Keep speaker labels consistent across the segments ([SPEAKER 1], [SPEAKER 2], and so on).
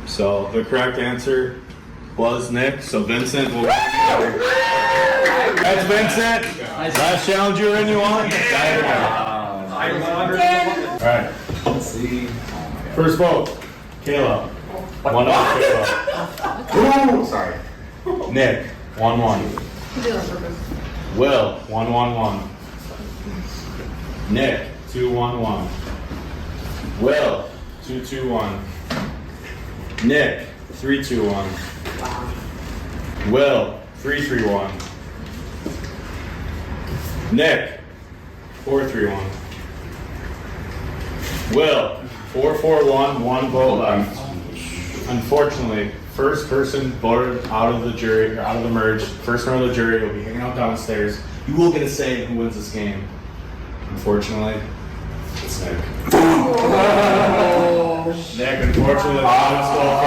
[SPEAKER 1] So the correct answer was Nick. So Vincent will. That's Vincent. Last challenge you're in, you want? All right.
[SPEAKER 2] Let's see.
[SPEAKER 1] First vote, Kayla. 1-0 Kayla.
[SPEAKER 2] Sorry.
[SPEAKER 1] Nick, 1-1. Will, 1-1-1. Nick, 2-1-1. Will, 2-2-1. Nick, 3-2-1. Will, 3-3-1. Nick, 4-3-1. Will, 4-4-1, 1 vote left. Unfortunately, first person voted out of the jury, or out of the merge, first member of the jury will be hanging out downstairs. You will get a say in who wins this game. Unfortunately, it's Nick. Nick, unfortunately, the final score.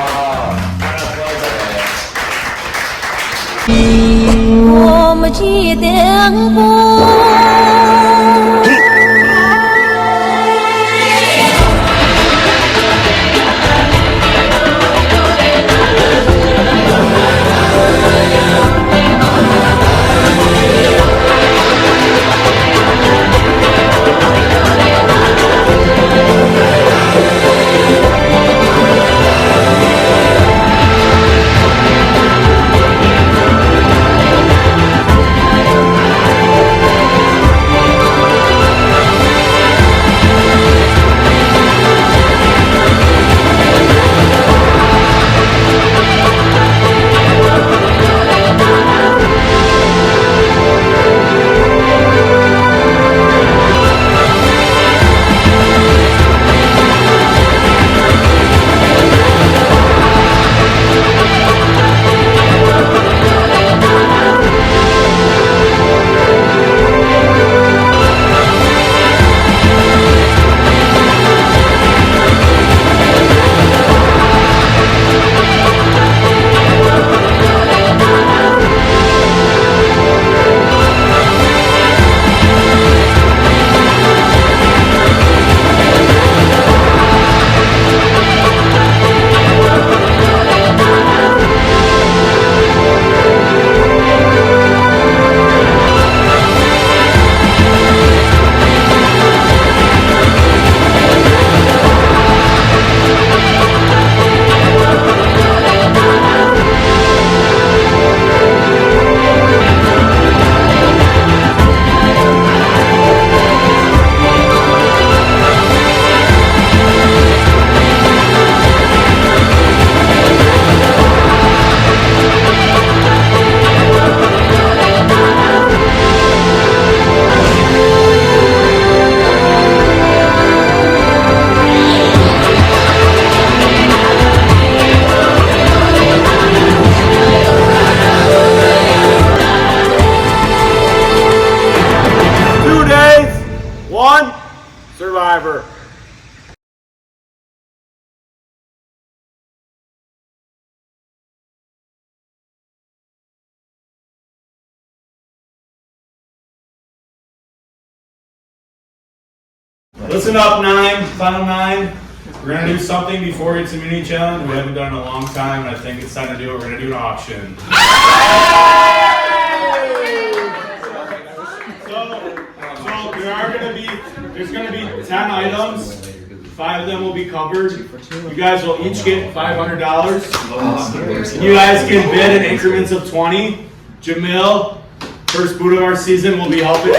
[SPEAKER 1] Survivor. Listen up, final 9. We're gonna do something before it's a mini challenge we haven't done in a long time, and I think it's time to do it. We're gonna do an auction. There's gonna be 10 items. 5 of them will be covered. You guys will each get $500. You guys can bid in increments of 20. Jamil, first boot of our season, will be helping.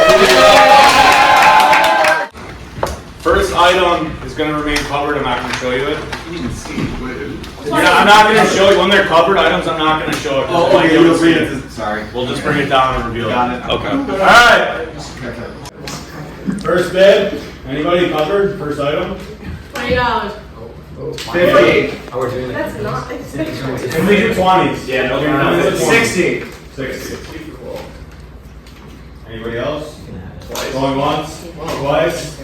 [SPEAKER 1] First item is going to remain covered. I'm not going to show you it. Yeah, I'm not going to show you. When they're covered items, I'm not going to show it.
[SPEAKER 2] Oh, you'll read it. Sorry.
[SPEAKER 1] We'll just bring it down and reveal it.
[SPEAKER 2] Got it.
[SPEAKER 1] Okay. Alright. First bid. Anybody covered? First item?
[SPEAKER 3] $20.
[SPEAKER 1] 50.
[SPEAKER 3] That's not expensive.
[SPEAKER 1] Can we do 20s? Yeah, no, we're not.
[SPEAKER 2] 60.
[SPEAKER 1] 60. Anybody else? Going once? Twice?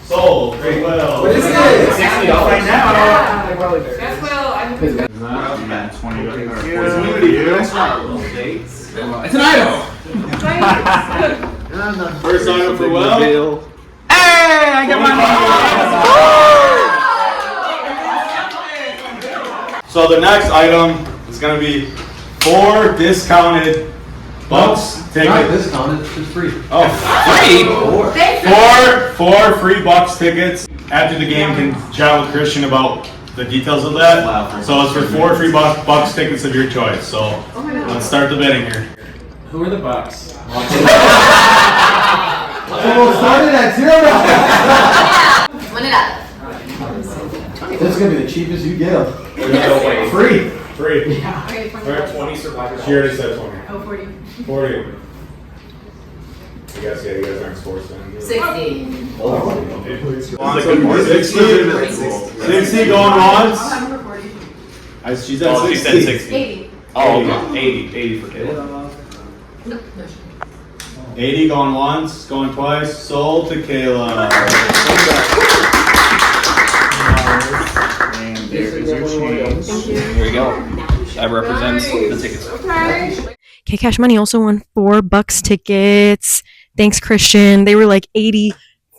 [SPEAKER 1] Sold. Great well.
[SPEAKER 2] What is it? $60 right now.
[SPEAKER 3] That's well, I'm
[SPEAKER 2] It's an item.
[SPEAKER 1] First item for Will.
[SPEAKER 2] Hey, I get my
[SPEAKER 1] So the next item is going to be 4 discounted Bucks
[SPEAKER 2] Not
[SPEAKER 1] tickets.
[SPEAKER 2] discounted, it's free.
[SPEAKER 1] Oh,
[SPEAKER 2] Four.
[SPEAKER 1] four free Bucks tickets. After the game, can chat with Christian about the details of that. So it's for 4 free Bucks tickets of your choice. So let's start the betting here.
[SPEAKER 4] Who are the Bucks?
[SPEAKER 2] Well, started at $0.
[SPEAKER 3] Win it up.
[SPEAKER 2] This is gonna be the cheapest you get.
[SPEAKER 1] Free.
[SPEAKER 3] Okay,
[SPEAKER 4] We're at 20 survivors.
[SPEAKER 1] She already said 20.
[SPEAKER 3] Oh, 40.
[SPEAKER 1] 40. I guess, yeah, you guys aren't sports fans.
[SPEAKER 3] 60.
[SPEAKER 1] 60 going once.
[SPEAKER 3] I'll have her for 40.
[SPEAKER 1] She said 60.
[SPEAKER 5] She said 60.
[SPEAKER 3] 80.
[SPEAKER 5] Oh, okay. 80 for Caleb.
[SPEAKER 3] No.
[SPEAKER 1] 80 going once, going twice. Sold to Kayla.
[SPEAKER 5] And there's your change. Here you go. That represents the tickets.
[SPEAKER 3] Okay.
[SPEAKER 6] Okay, Cash Money also won 4 Bucks tickets. Thanks, Christian. They were like 80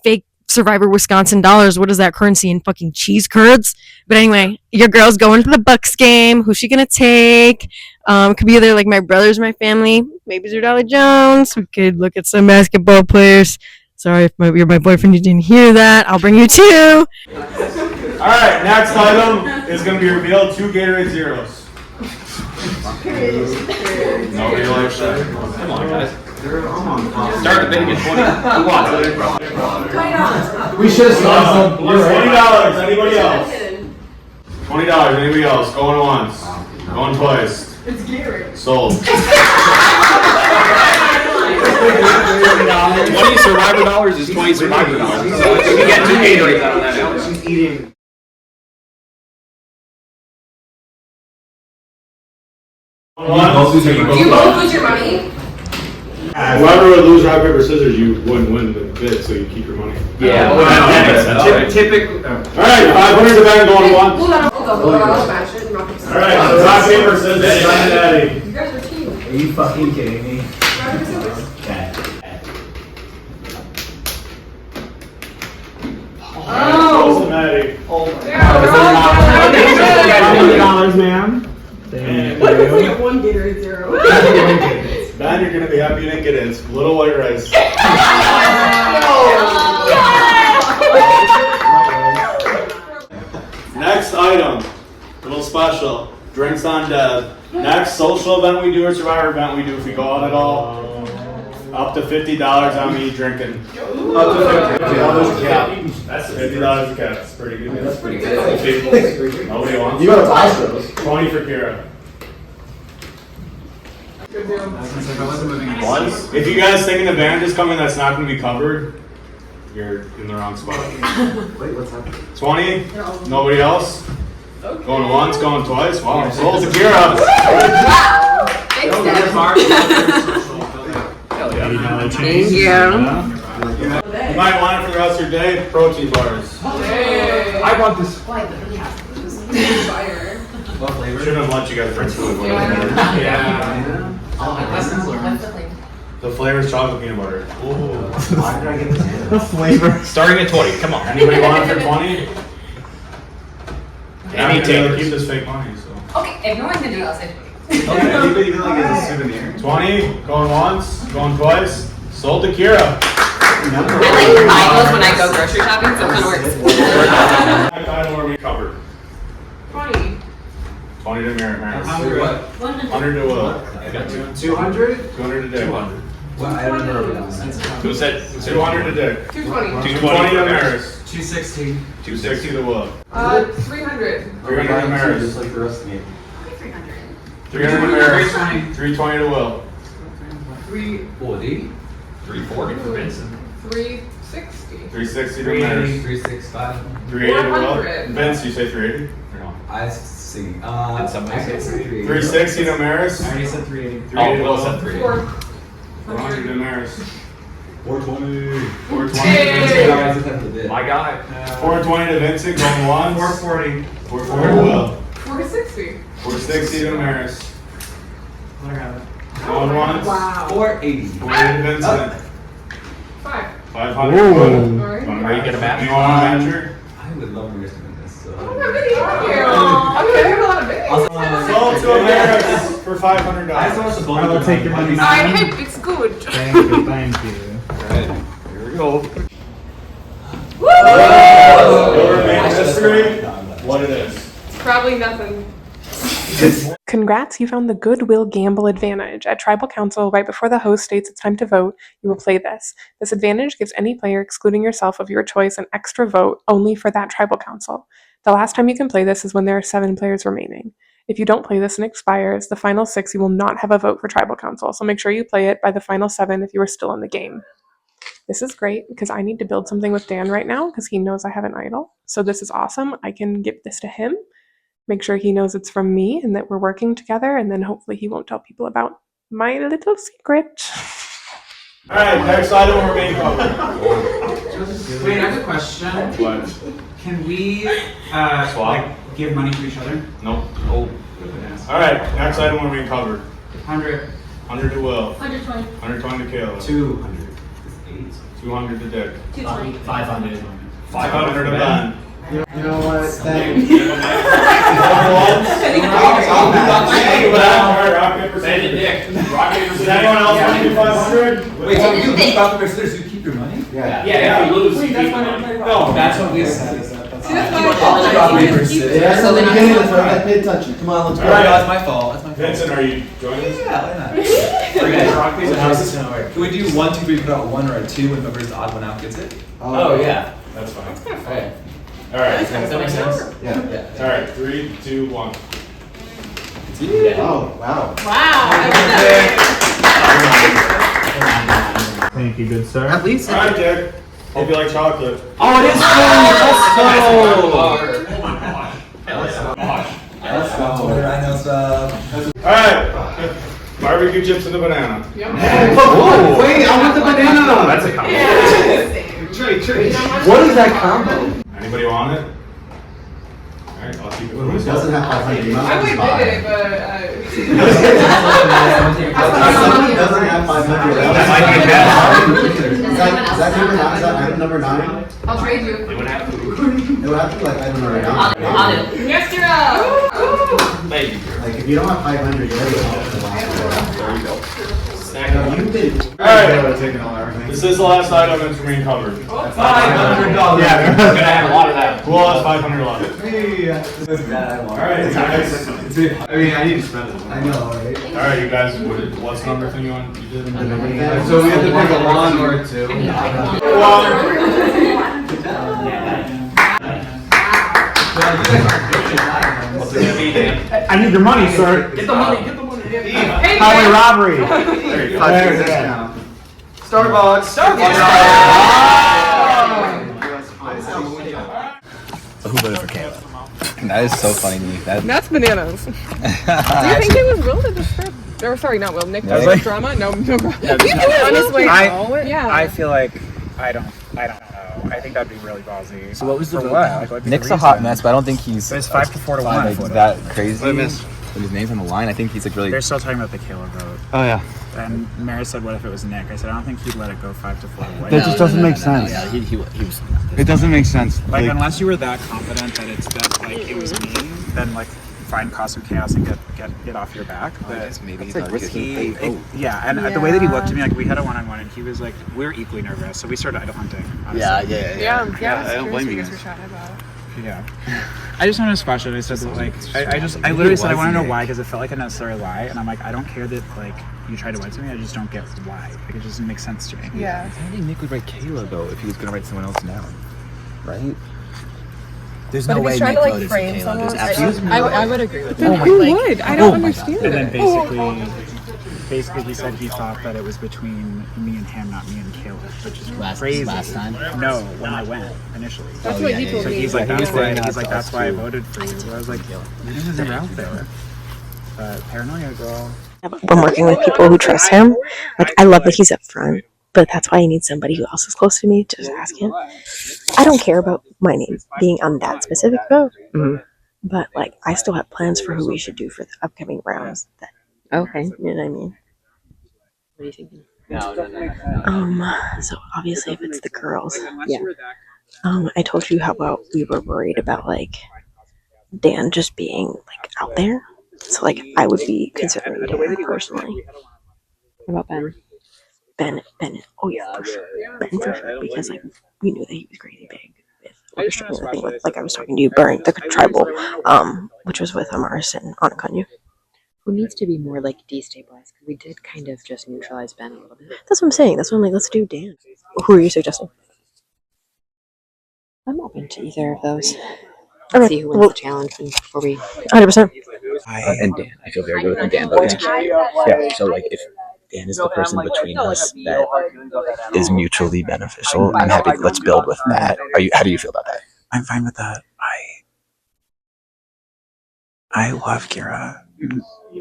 [SPEAKER 6] fake Survivor Wisconsin dollars. What is that currency in fucking cheese curds? But anyway, your girl's going to the Bucks game. Who's she gonna take? Could be either like my brothers, my family, maybe Zerdali Jones. We could look at some basketball players. Sorry if you're my boyfriend, you didn't hear that. I'll bring you 2.
[SPEAKER 1] All right, next item is going to be revealed 2 Gatorade Zeros. Nobody likes that.
[SPEAKER 5] Come on, guys. Start betting at 20. Who wants it?
[SPEAKER 3] $20.
[SPEAKER 2] We should have started some.
[SPEAKER 1] $20. Anybody else? $20. Anybody else? Going once. Going twice.
[SPEAKER 3] It's Gary.
[SPEAKER 1] Sold.
[SPEAKER 5] 20 Survivor dollars is 20 Survivor dollars. So if you get 2 Gatorades out of that.
[SPEAKER 2] She's eating.
[SPEAKER 3] Do you both lose your money?
[SPEAKER 1] Whoever would lose rock, paper, scissors, you wouldn't win the bid, so you keep your money.
[SPEAKER 5] Yeah.
[SPEAKER 2] Typical.
[SPEAKER 1] All right, 500 to bank going once.
[SPEAKER 3] We'll go. I'll smash it and rock, paper, scissors.
[SPEAKER 1] All right, so rock, paper, scissors, Johnny Daddy.
[SPEAKER 3] You guys are team.
[SPEAKER 2] Are you fucking kidding me?
[SPEAKER 3] Rock, paper, scissors.
[SPEAKER 2] Okay.
[SPEAKER 1] Close to Maddie.
[SPEAKER 2] $100, ma'am.
[SPEAKER 3] What if it's like 1 Gatorade Zero?
[SPEAKER 1] Ben, you're gonna be happy you didn't get it. It's little white rice. Next item, a little special. Drinks on Deb. Next social event we do or Survivor event we do, if we go out at all, up to $50 on me drinking.
[SPEAKER 2] Up to $50 a cap.
[SPEAKER 1] That's $50 a cap. That's pretty good.
[SPEAKER 2] That's pretty good.
[SPEAKER 1] Nobody wants.
[SPEAKER 2] You gotta buy those.
[SPEAKER 1] 20 for Kira. Once. If you guys think an event is coming that's not going to be covered, you're in the wrong spot.
[SPEAKER 2] Wait, what's happening?
[SPEAKER 1] 20? Nobody else? Going once, going twice? Wow, sold to Kira.
[SPEAKER 3] Wow. Thanks, Deb.
[SPEAKER 6] Thank you.
[SPEAKER 1] You might want it for the rest of your day. Protein bars.
[SPEAKER 2] I want this.
[SPEAKER 3] Fire.
[SPEAKER 2] What flavor?
[SPEAKER 1] Shouldn't have let you guys drink food.
[SPEAKER 4] Yeah.
[SPEAKER 3] Lessons learned.
[SPEAKER 1] The flavor's chocolate peanut butter.
[SPEAKER 2] Why did I get this? The flavor.
[SPEAKER 5] Starting at 20. Come on.
[SPEAKER 1] Anybody want it for 20?
[SPEAKER 5] Any
[SPEAKER 1] to
[SPEAKER 5] takers?
[SPEAKER 1] keep this fake money, so.
[SPEAKER 3] Okay, if no one can do it, I'll say 20.
[SPEAKER 2] Okay, even like as a souvenir.
[SPEAKER 1] 20, going once, going twice. Sold to Kira.
[SPEAKER 3] I like to buy those when I go grocery shopping, so it kind of works.
[SPEAKER 1] I want to be covered.
[SPEAKER 3] 20.
[SPEAKER 1] 20 to Merritt. 100 to Will.
[SPEAKER 5] I got 200.
[SPEAKER 2] 200?
[SPEAKER 1] 200 to Dick.
[SPEAKER 5] 200.
[SPEAKER 2] Well, I don't know.
[SPEAKER 5] Who said
[SPEAKER 1] 200 to Dick.
[SPEAKER 3] 220.
[SPEAKER 1] 220 to Maris.
[SPEAKER 2] 260.
[SPEAKER 1] 260 to Will.
[SPEAKER 3] 300.
[SPEAKER 1] 300 to Maris.
[SPEAKER 2] Just like the rest of me.
[SPEAKER 1] 300 to Maris. 320 to Will.
[SPEAKER 2] 340.
[SPEAKER 5] 340 for Vincent.
[SPEAKER 3] 360.
[SPEAKER 1] 360 to Maris.
[SPEAKER 2] 365.
[SPEAKER 1] 380 to Will.
[SPEAKER 3] 400.
[SPEAKER 1] Vince, you say 380? Or no?
[SPEAKER 2] I see.
[SPEAKER 5] Did somebody say
[SPEAKER 2] 380.
[SPEAKER 1] 360 to Maris.
[SPEAKER 2] I already said 380.
[SPEAKER 1] 380 to
[SPEAKER 5] Will said
[SPEAKER 1] Will.
[SPEAKER 5] 380.
[SPEAKER 1] 400 to Maris.
[SPEAKER 2] 420.
[SPEAKER 1] 420 to Vincent.
[SPEAKER 5] My guy.
[SPEAKER 1] 420 to Vincent, going once.
[SPEAKER 2] 440.
[SPEAKER 1] 440 to Will.
[SPEAKER 3] 460.
[SPEAKER 1] 460 to Maris.
[SPEAKER 2] Let her have it.
[SPEAKER 1] Going once.
[SPEAKER 3] Wow.
[SPEAKER 2] 480.
[SPEAKER 1] 480 to Vincent.
[SPEAKER 3] 5.
[SPEAKER 1] 500 to Will.
[SPEAKER 3] Alright.
[SPEAKER 5] Are you gonna match?
[SPEAKER 1] You want to match her?
[SPEAKER 2] I would love to win this. So.
[SPEAKER 1] Sold to America for $500.
[SPEAKER 2] I will take your money.
[SPEAKER 3] I hope it's good.
[SPEAKER 2] Thank you, thank you.
[SPEAKER 5] Here we go.
[SPEAKER 1] It remains mystery what it is.
[SPEAKER 3] Probably nothing.
[SPEAKER 7] Congrats, you found the Goodwill Gamble advantage. At Tribal Council, right before the host states it's time to vote, you will play this. This advantage gives any player, excluding yourself of your choice, an extra vote only for that Tribal Council. The last time you can play this is when there are 7 players remaining. If you don't play this and expires, the final 6 you will not have a vote for Tribal Council, so make sure you play it by the final 7 if you are still in the game. This is great because I need to build something with Dan right now because he knows I have an idol. So this is awesome. I can give this to him, make sure he knows it's from me and that we're working together, and then hopefully he won't tell people about my little secret.
[SPEAKER 1] All right, next item we're making cover.
[SPEAKER 4] Wait, I have a question.
[SPEAKER 1] What?
[SPEAKER 4] Can we
[SPEAKER 1] Swap?
[SPEAKER 4] like give money to each other?
[SPEAKER 1] Nope. Oh. All right, next item we're making cover.
[SPEAKER 4] 100.
[SPEAKER 1] 100 to Will.
[SPEAKER 3] 120.
[SPEAKER 1] 120 to Caleb.
[SPEAKER 4] 200.
[SPEAKER 1] 200 to Dick.
[SPEAKER 3] 220.
[SPEAKER 2] 500.
[SPEAKER 1] 500 to Ben.
[SPEAKER 2] You know what? Thank
[SPEAKER 1] Does anyone else want to do 500?
[SPEAKER 2] Wait, so you keep out the visitors, you keep your money?
[SPEAKER 4] Yeah, if you lose, you keep the money. No, that's what we said.
[SPEAKER 2] So then I paid attention. Come on, let's go.
[SPEAKER 1] That's
[SPEAKER 2] my fault. That's my fault.
[SPEAKER 1] Vincent, are you joining us?
[SPEAKER 2] Yeah, why not?
[SPEAKER 4] Rock, paper, scissors.
[SPEAKER 2] Can we do 1, 2, 3, put out 1 or a 2, and whoever's the odd one out gets it?
[SPEAKER 4] Oh, yeah.
[SPEAKER 1] That's fine.
[SPEAKER 2] Okay.
[SPEAKER 1] All right.
[SPEAKER 4] Does that make sense?
[SPEAKER 2] Yeah.
[SPEAKER 1] All right. 3, 2, 1.
[SPEAKER 2] Oh, wow.
[SPEAKER 3] Wow.
[SPEAKER 2] Thank you, good sir.
[SPEAKER 5] At least.
[SPEAKER 1] All right, Dick. Hope you like chocolate.
[SPEAKER 5] Oh, it is full.
[SPEAKER 2] Let's go. I know stuff.
[SPEAKER 1] All right. Barbecue chips and a banana.
[SPEAKER 2] Oh, wait, I want the banana.
[SPEAKER 1] That's a combo.
[SPEAKER 2] Tree. What is that combo?
[SPEAKER 1] Anybody want it? All right, I'll keep it.
[SPEAKER 2] It doesn't have 500.
[SPEAKER 3] I would bid it, but
[SPEAKER 2] Somebody doesn't have 500.
[SPEAKER 1] That might be bad.
[SPEAKER 2] Is that number 9? Is that item number 9?
[SPEAKER 3] I'll trade you.
[SPEAKER 1] It would have to.
[SPEAKER 2] It would have to be like item number 9.
[SPEAKER 3] I'll do. Yes, you're up.
[SPEAKER 1] Thank you.
[SPEAKER 2] Like if you don't have 500, you're already off the last
[SPEAKER 1] There you go.
[SPEAKER 2] one. You've been.
[SPEAKER 1] All right. This is the last item that's remain covered.
[SPEAKER 2] $500.
[SPEAKER 1] Yeah, we're gonna have a lot of that. Who else 500 left?
[SPEAKER 2] Hey,
[SPEAKER 1] All right, guys.
[SPEAKER 2] I mean, I need to spend it. I know, right?
[SPEAKER 1] All right, you guys. What's number thing you want? You did.
[SPEAKER 2] So we have to pick a 1 or a 2.
[SPEAKER 1] What's it gonna be, Dan?
[SPEAKER 8] I need your money, sir.
[SPEAKER 4] Get the money, get the money.
[SPEAKER 3] Hey,
[SPEAKER 8] Highway
[SPEAKER 3] Dan.
[SPEAKER 8] robbery.
[SPEAKER 1] There you go.
[SPEAKER 2] Starbucks.
[SPEAKER 5] So who voted for Caleb? That is so funny to me.
[SPEAKER 3] That's bananas. Do you think it was Will that just said? Or sorry, not Will. Nick.
[SPEAKER 5] Really?
[SPEAKER 3] Drama? No. You do it on his way out. Yeah.
[SPEAKER 8] I feel like I don't know. I think that'd be really ballsy.
[SPEAKER 5] So what was the
[SPEAKER 8] For
[SPEAKER 5] vote?
[SPEAKER 8] what? Like, what'd be the
[SPEAKER 5] Nick's a hot
[SPEAKER 8] reason?
[SPEAKER 5] mess, but I don't think he's.
[SPEAKER 8] It's 5 to 4 to 1.
[SPEAKER 5] Like that crazy. When his name's on the line, I think he's like really.
[SPEAKER 8] They're still talking about the Caleb vote.
[SPEAKER 5] Oh yeah.
[SPEAKER 8] And Mary said, "What if it was Nick?" I said, "I don't think he'd let it go 5 to 4 to 1."
[SPEAKER 9] That just doesn't make sense.
[SPEAKER 5] Yeah, he was.
[SPEAKER 9] It doesn't make sense.
[SPEAKER 8] Like unless you were that confident that it was me, then like find cause some chaos and get off your back. But
[SPEAKER 5] Maybe he's
[SPEAKER 9] like
[SPEAKER 5] not
[SPEAKER 9] risky.
[SPEAKER 8] yeah, and the way that he looked at me, like we had a one-on-one, and he was like, we were equally nervous, so we started idol hunting. Honestly.
[SPEAKER 3] Yeah.
[SPEAKER 9] I don't blame you guys.
[SPEAKER 8] Yeah. I just wanted to squash it. I said that, like, I literally said I want to know why because it felt like a necessary lie, and I'm like, I don't care that like you tried to write to me. I just don't get why. Like it doesn't make sense to me.
[SPEAKER 3] Yeah.
[SPEAKER 5] I think Nick would write Kayla though if he was gonna write someone else down, right? There's
[SPEAKER 3] But
[SPEAKER 5] no
[SPEAKER 3] if
[SPEAKER 5] way
[SPEAKER 3] he's trying
[SPEAKER 5] Nick
[SPEAKER 3] to like
[SPEAKER 5] voted for
[SPEAKER 3] frame
[SPEAKER 5] Kayla.
[SPEAKER 3] someone,
[SPEAKER 5] There's absolutely no way.
[SPEAKER 3] I would agree with
[SPEAKER 5] Then
[SPEAKER 3] that.
[SPEAKER 5] who
[SPEAKER 3] Like,
[SPEAKER 5] would?
[SPEAKER 3] I don't
[SPEAKER 5] Oh my God.
[SPEAKER 3] understand
[SPEAKER 8] And then
[SPEAKER 3] it.
[SPEAKER 8] basically he said he thought that it was between me and him, not me and Caleb, which is crazy.
[SPEAKER 5] Last time?
[SPEAKER 8] No, when I went initially.
[SPEAKER 3] That's what he told
[SPEAKER 8] So
[SPEAKER 3] me.
[SPEAKER 8] he's like,
[SPEAKER 5] Yeah, he
[SPEAKER 8] that's
[SPEAKER 5] was
[SPEAKER 8] why.
[SPEAKER 5] saying that
[SPEAKER 8] He's like,
[SPEAKER 5] to
[SPEAKER 8] that's
[SPEAKER 5] us,
[SPEAKER 8] why I
[SPEAKER 5] too.
[SPEAKER 8] voted for you. I was like, your name is never out there. Paranoia girl.
[SPEAKER 6] From working with people who trust him, like I love that he's up front, but that's why I need somebody who else is close to me to just ask him. I don't care about my name being on that specific vote, but like I still have plans for who we should do for the upcoming rounds. Okay, you know what I mean? What are you thinking? So obviously if it's the girls, yeah. I told you how about we were worried about like Dan just being like out there. So like I would be considering Dan personally.
[SPEAKER 3] What about Ben?
[SPEAKER 6] Ben. Oh yeah, for sure. Ben for sure because like we knew that he was crazy big with orchestrating the thing with like I was talking to you, Burn the tribal, which was with Amaris and Anakanyu.
[SPEAKER 3] Who needs to be more like destabilized? Because we did kind of just neutralize Ben a little bit.
[SPEAKER 6] That's what I'm saying. That's what I'm like. Let's do Dan. Who are you suggesting?
[SPEAKER 3] I'm open to either of those.
[SPEAKER 6] Okay,
[SPEAKER 3] See who wins the challenge before we.
[SPEAKER 6] 100%.
[SPEAKER 5] And Dan, I feel very good with Dan voting. Yeah. So like, if Dan is the person between us that is mutually beneficial, I'm happy. Let's build with that. How do you feel about that?
[SPEAKER 8] I'm fine with that. I love Kira.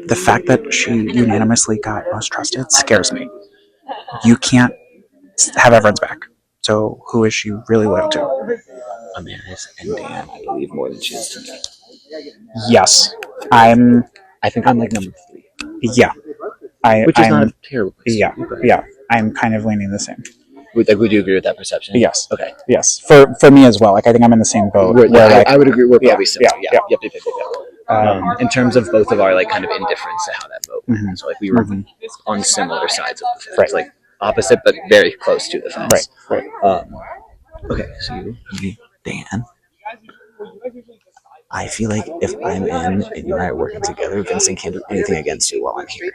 [SPEAKER 8] The fact that she unanimously got most trusted scares me. You can't have everyone's back. So who is she really loyal to?
[SPEAKER 5] Amaris and Dan, I believe more than she is to me.
[SPEAKER 8] Yes.
[SPEAKER 5] I think I'm like number 3.
[SPEAKER 8] Yeah.
[SPEAKER 5] Which is not a terrible place.
[SPEAKER 8] Yeah. I'm kind of leaning the same.
[SPEAKER 5] Would you agree with that perception?
[SPEAKER 8] Yes.
[SPEAKER 5] Okay.
[SPEAKER 8] Yes. For me as well. Like I think I'm in the same boat.
[SPEAKER 5] I would agree. We're probably similar.
[SPEAKER 8] Yeah.
[SPEAKER 5] Yep. In terms of both of our like kind of indifference to how that vote went.
[SPEAKER 8] Mm-hmm.
[SPEAKER 5] So like we were on similar sides of the fence, like opposite but very close to the fence.
[SPEAKER 8] Right.
[SPEAKER 5] Okay, so you, Dan. I feel like if I'm in and you and I are working together, Vincent can't do anything against you while I'm here.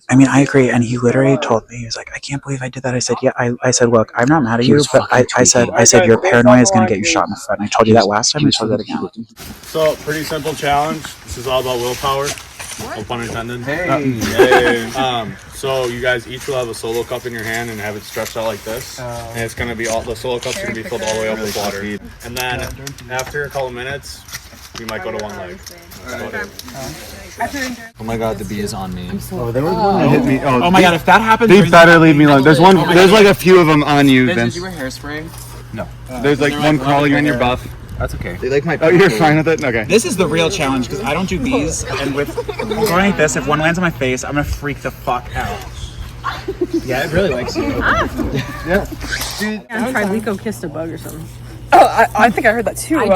[SPEAKER 8] I mean, I agree. And he literally told me, he was like, I can't believe I did that. I said, yeah, I said, look, I'm not mad at you, but I said, your paranoia is going to get you shot in the foot. And I told you that last time, I told you that again.
[SPEAKER 1] So, pretty simple challenge. This is all about willpower. No pun intended.
[SPEAKER 2] Hey.
[SPEAKER 1] So you guys each will have a solo cup in your hand and have it stretched out like this. And it's going to be the solo cup's going to be filled all the way up with water. And then after a couple minutes, we might go to one leg.
[SPEAKER 5] Oh my god, the bee is on me.
[SPEAKER 9] Oh, there was one that hit me.
[SPEAKER 8] Oh my god, if that happens,
[SPEAKER 9] They better leave me alone. There's like a few of them on you,
[SPEAKER 2] Vince,
[SPEAKER 9] Vince.
[SPEAKER 2] did you wear hairspray?
[SPEAKER 9] No. There's like one crawling on your buff.
[SPEAKER 5] That's okay.
[SPEAKER 9] They like my. Oh, you're fine with it? Okay.
[SPEAKER 8] this is the real challenge because I don't do bees, and with going like this, if one lands on my face, I'm gonna freak the fuck out. Yeah, it really likes you.
[SPEAKER 9] Yeah.
[SPEAKER 3] Dude, Triblico kissed a bug or something.
[SPEAKER 7] Oh, I think I heard that too.
[SPEAKER 3] I do.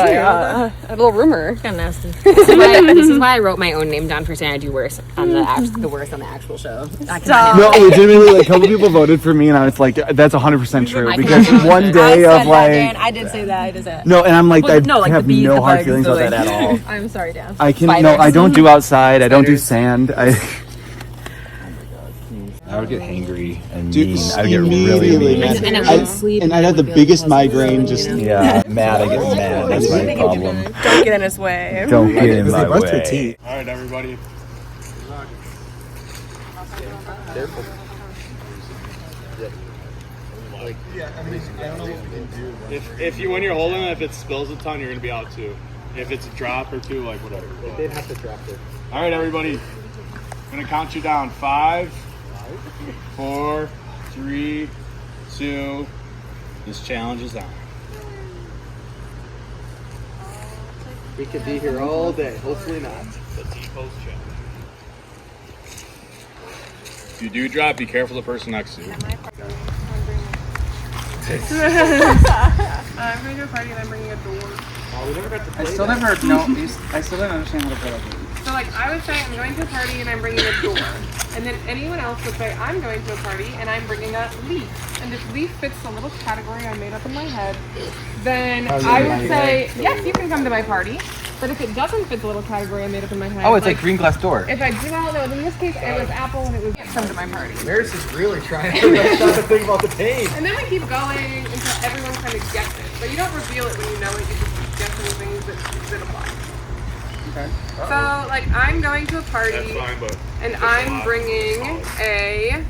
[SPEAKER 7] A little rumor.
[SPEAKER 3] Kind of nasty. This is why I wrote my own name down for saying I do worse on the worst on the actual show.
[SPEAKER 7] Stop.
[SPEAKER 9] No, legitimately, like a couple people voted for me, and I was like, "That's 100% true." Because one day of like,
[SPEAKER 3] I did say that. I did that.
[SPEAKER 9] no, and I'm like,
[SPEAKER 3] Well,
[SPEAKER 9] I
[SPEAKER 3] no, like
[SPEAKER 9] have
[SPEAKER 3] the bees,
[SPEAKER 9] no
[SPEAKER 3] the
[SPEAKER 9] hard
[SPEAKER 3] bugs,
[SPEAKER 9] feelings
[SPEAKER 3] the,
[SPEAKER 9] about that at all.
[SPEAKER 3] I'm sorry, Dan.
[SPEAKER 9] I can
[SPEAKER 3] Spiders.
[SPEAKER 9] no, I don't do outside. I don't do sand.
[SPEAKER 5] I would get hangry and
[SPEAKER 9] Dude,
[SPEAKER 5] mean. I would get really mean.
[SPEAKER 3] And
[SPEAKER 9] I'd have the biggest migraine. Just
[SPEAKER 5] Yeah, mad. I get mad. That's my problem.
[SPEAKER 7] Don't get in his way.
[SPEAKER 9] don't get in my way.
[SPEAKER 1] All right, everybody. When you're holding it, if it spills a ton, you're gonna be out too. If it's a drop or two, like whatever. They'd have to drop it. All right, everybody. I'm gonna count you down. 5, 4, 3, 2. This challenge is on.
[SPEAKER 4] We could be here all day. Hopefully not.
[SPEAKER 1] The T-pose challenge. If you do drop, be careful of the person next to you.
[SPEAKER 7] I'm going to a party and I'm bringing a door.
[SPEAKER 2] I still didn't understand how to play that game.
[SPEAKER 7] So I would say I'm going to a party and I'm bringing a door. And then anyone else would say I'm going to a party and I'm bringing a leaf. And if leaf fits the little category I made up in my head, then I would say, yes, you can come to my party. But if it doesn't fit the little category I made up in my head.
[SPEAKER 2] Oh, it's like green glass door.
[SPEAKER 7] If I do not know, in this case it was apple and it was come to my party.
[SPEAKER 4] Maris is really trying to stop the thing about the pain.
[SPEAKER 7] And then we keep going until everyone kind of gets it. But you don't reveal it when you know it, you just keep guessing things that apply.
[SPEAKER 2] Okay.
[SPEAKER 7] So, I'm going to a party,
[SPEAKER 1] That's fine, but
[SPEAKER 7] and I'm bringing a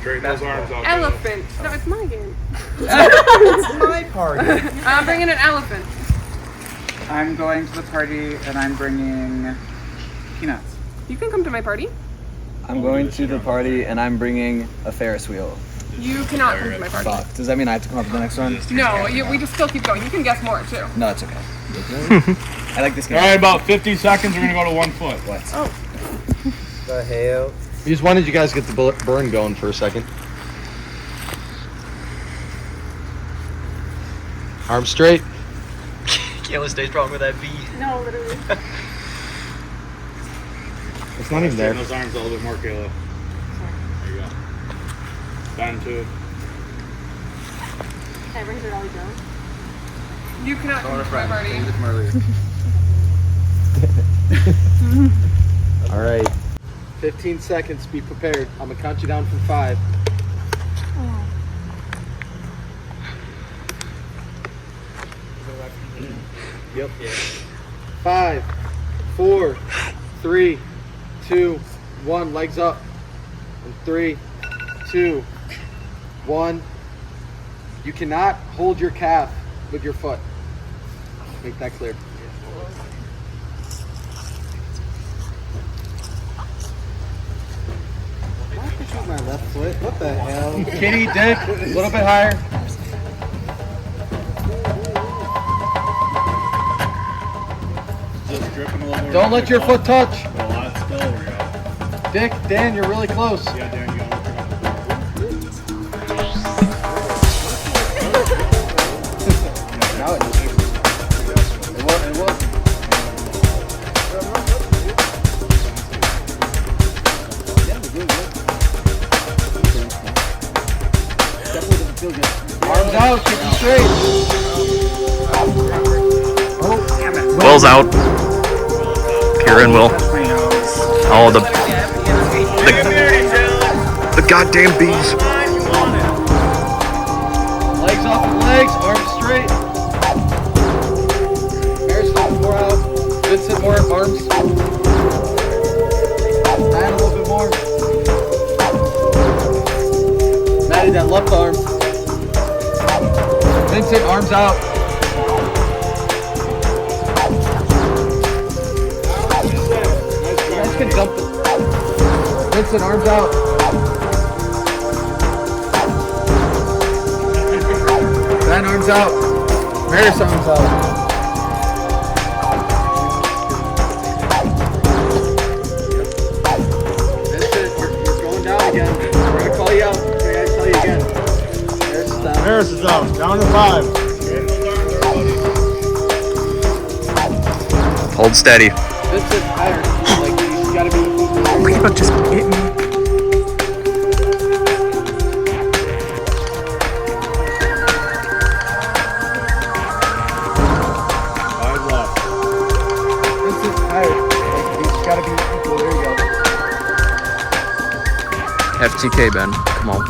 [SPEAKER 1] straighten those arms out.
[SPEAKER 7] elephant. No, it's my game.
[SPEAKER 4] It's my party.
[SPEAKER 7] I'm bringing an elephant.
[SPEAKER 2] I'm going to the party and I'm bringing peanuts.
[SPEAKER 7] You can come to my party.
[SPEAKER 4] I'm going to the party and I'm bringing a Ferris wheel.
[SPEAKER 7] You cannot come to my party.
[SPEAKER 4] Fuck. Does that mean I have to come up with the next one?
[SPEAKER 7] No, we just still keep going. You can guess more too.
[SPEAKER 4] No, it's okay. I like this game.
[SPEAKER 1] All right, about 50 seconds. We're gonna go to 1 foot.
[SPEAKER 4] What?
[SPEAKER 7] Oh.
[SPEAKER 4] The hell?
[SPEAKER 9] We just wanted you guys to get the burn going for a second. Arms straight.
[SPEAKER 5] Kayla, stay strong with that V.
[SPEAKER 2] No, literally.
[SPEAKER 9] It's not even there.
[SPEAKER 1] Those arms a little bit more, Kayla. There you go. Down to it.
[SPEAKER 3] Can I raise it all down?
[SPEAKER 2] You cannot come to my party.
[SPEAKER 9] All right.
[SPEAKER 4] 15 seconds. Be prepared. I'm gonna count you down from 5. Yep. 5, 4, 3, 2, 1. Legs up. And 3, 2, 1. You cannot hold your calf with your foot. Make that clear. My left foot. What the hell? Kitty, dick, a little bit higher.
[SPEAKER 1] Just dripping a little more.
[SPEAKER 4] Don't let your foot touch.
[SPEAKER 1] A lot still over here.
[SPEAKER 4] Dick, Dan, you're really close.
[SPEAKER 1] Yeah, Dan, you gotta
[SPEAKER 4] Now it is. It was. Arms out, keep them straight.
[SPEAKER 5] Will's out. Kira and Will. Oh, the goddamn bees.
[SPEAKER 4] Legs off the legs, arms straight. Harrison, more out. Vincent, more arms. Add a little bit more. Maddie, that left arm. Vincent, arms out. You guys can dump it. Vincent, arms out. Ben, arms out. Maris, arms out. Vincent, you're going down again. We're going to call you out. I tell you again. Maris is down.
[SPEAKER 1] Harris is out. Down to 5.
[SPEAKER 5] Hold steady.
[SPEAKER 4] Vincent, higher. Like, you gotta be.
[SPEAKER 8] Cleo just hit me.
[SPEAKER 4] Vincent, higher. Like, you just gotta be equal. There you go.
[SPEAKER 5] FTK, Ben. Come on.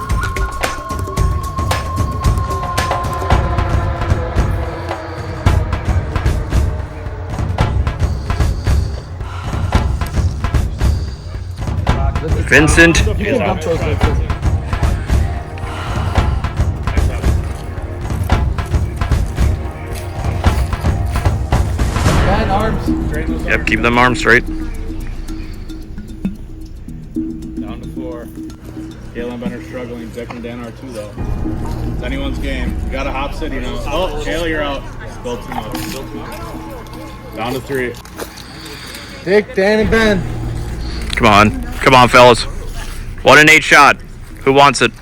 [SPEAKER 5] Vincent.
[SPEAKER 4] You can dump those, Vincent. Ben, arms.
[SPEAKER 5] Yep, keep them arms straight.
[SPEAKER 1] Down to 4. Kayla and Ben are struggling. Dick and Dan are too, though. It's anyone's game. You got a hop city now. Oh, Kayla, you're out. Still too much. Down to 3.
[SPEAKER 4] Dick, Dan, and Ben.
[SPEAKER 5] Come on. Come on, fellas. 1 and 8 shot. Who wants it?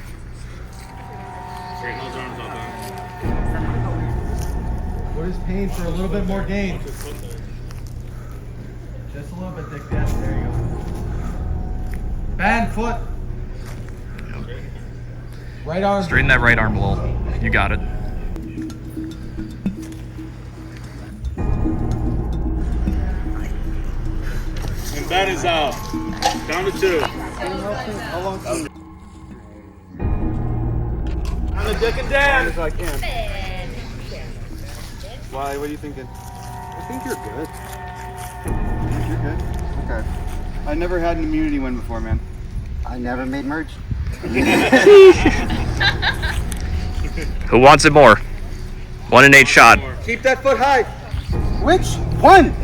[SPEAKER 1] Straighten those arms out, Ben.
[SPEAKER 4] What is pain for a little bit more gain? Just a little bit, Dick. Dan. There you go. Ben, foot. Right arm.
[SPEAKER 5] Straighten that right arm a little. You got it.
[SPEAKER 1] And Ben is out. Down to 2. On the Dick and Dan.
[SPEAKER 4] If I can. Why? What are you thinking?
[SPEAKER 10] I think you're good. I think you're good. Okay. I never had an immunity win before, man. I never made merge.
[SPEAKER 5] Who wants it more? 1 and 8 shot.
[SPEAKER 4] Keep that foot high.
[SPEAKER 10] Which one?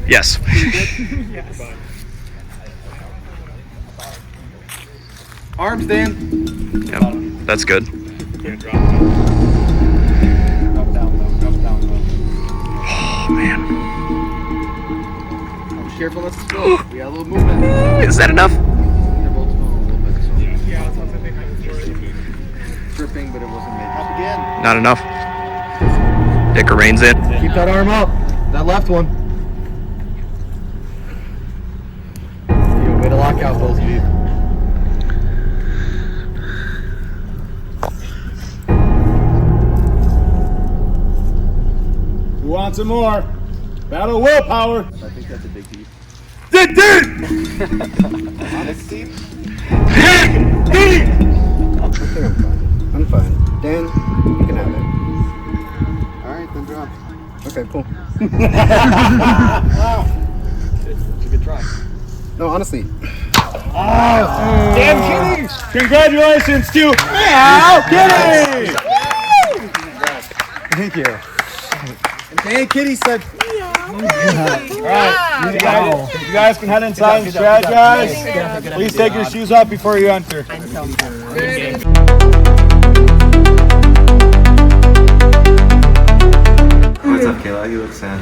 [SPEAKER 5] Yes.
[SPEAKER 4] Arms, Dan.
[SPEAKER 5] Yep, that's good.
[SPEAKER 1] Can't drop.
[SPEAKER 4] Drop down, though. Drop down, though.
[SPEAKER 5] Oh, man.
[SPEAKER 4] I'm just careful not to spill. We got a little movement.
[SPEAKER 5] Is that enough?
[SPEAKER 4] They're both spilling a little bit, so.
[SPEAKER 1] Yeah, it's something
[SPEAKER 4] Dripping, but it wasn't made.
[SPEAKER 10] Up again.
[SPEAKER 5] Not enough. Pick her reins in.
[SPEAKER 9] Keep that arm up. That left one. Way to lock out, both of you. Who wants some more? Battle willpower.
[SPEAKER 10] I think that's a big deep.
[SPEAKER 9] Dig deep!
[SPEAKER 10] Next deep?
[SPEAKER 9] Dig deep!
[SPEAKER 10] I think I'm fine. Dan, you can have it. Alright, then drop. Okay, cool. It's a good try. No, honestly.
[SPEAKER 9] Damn kitties! Congratulations to Meow Kitty! Thank you. Dan Kitty said Alright, you guys can head inside and strategize. Please take your shoes off before you enter.
[SPEAKER 10] What's up, Kayla? You look sad.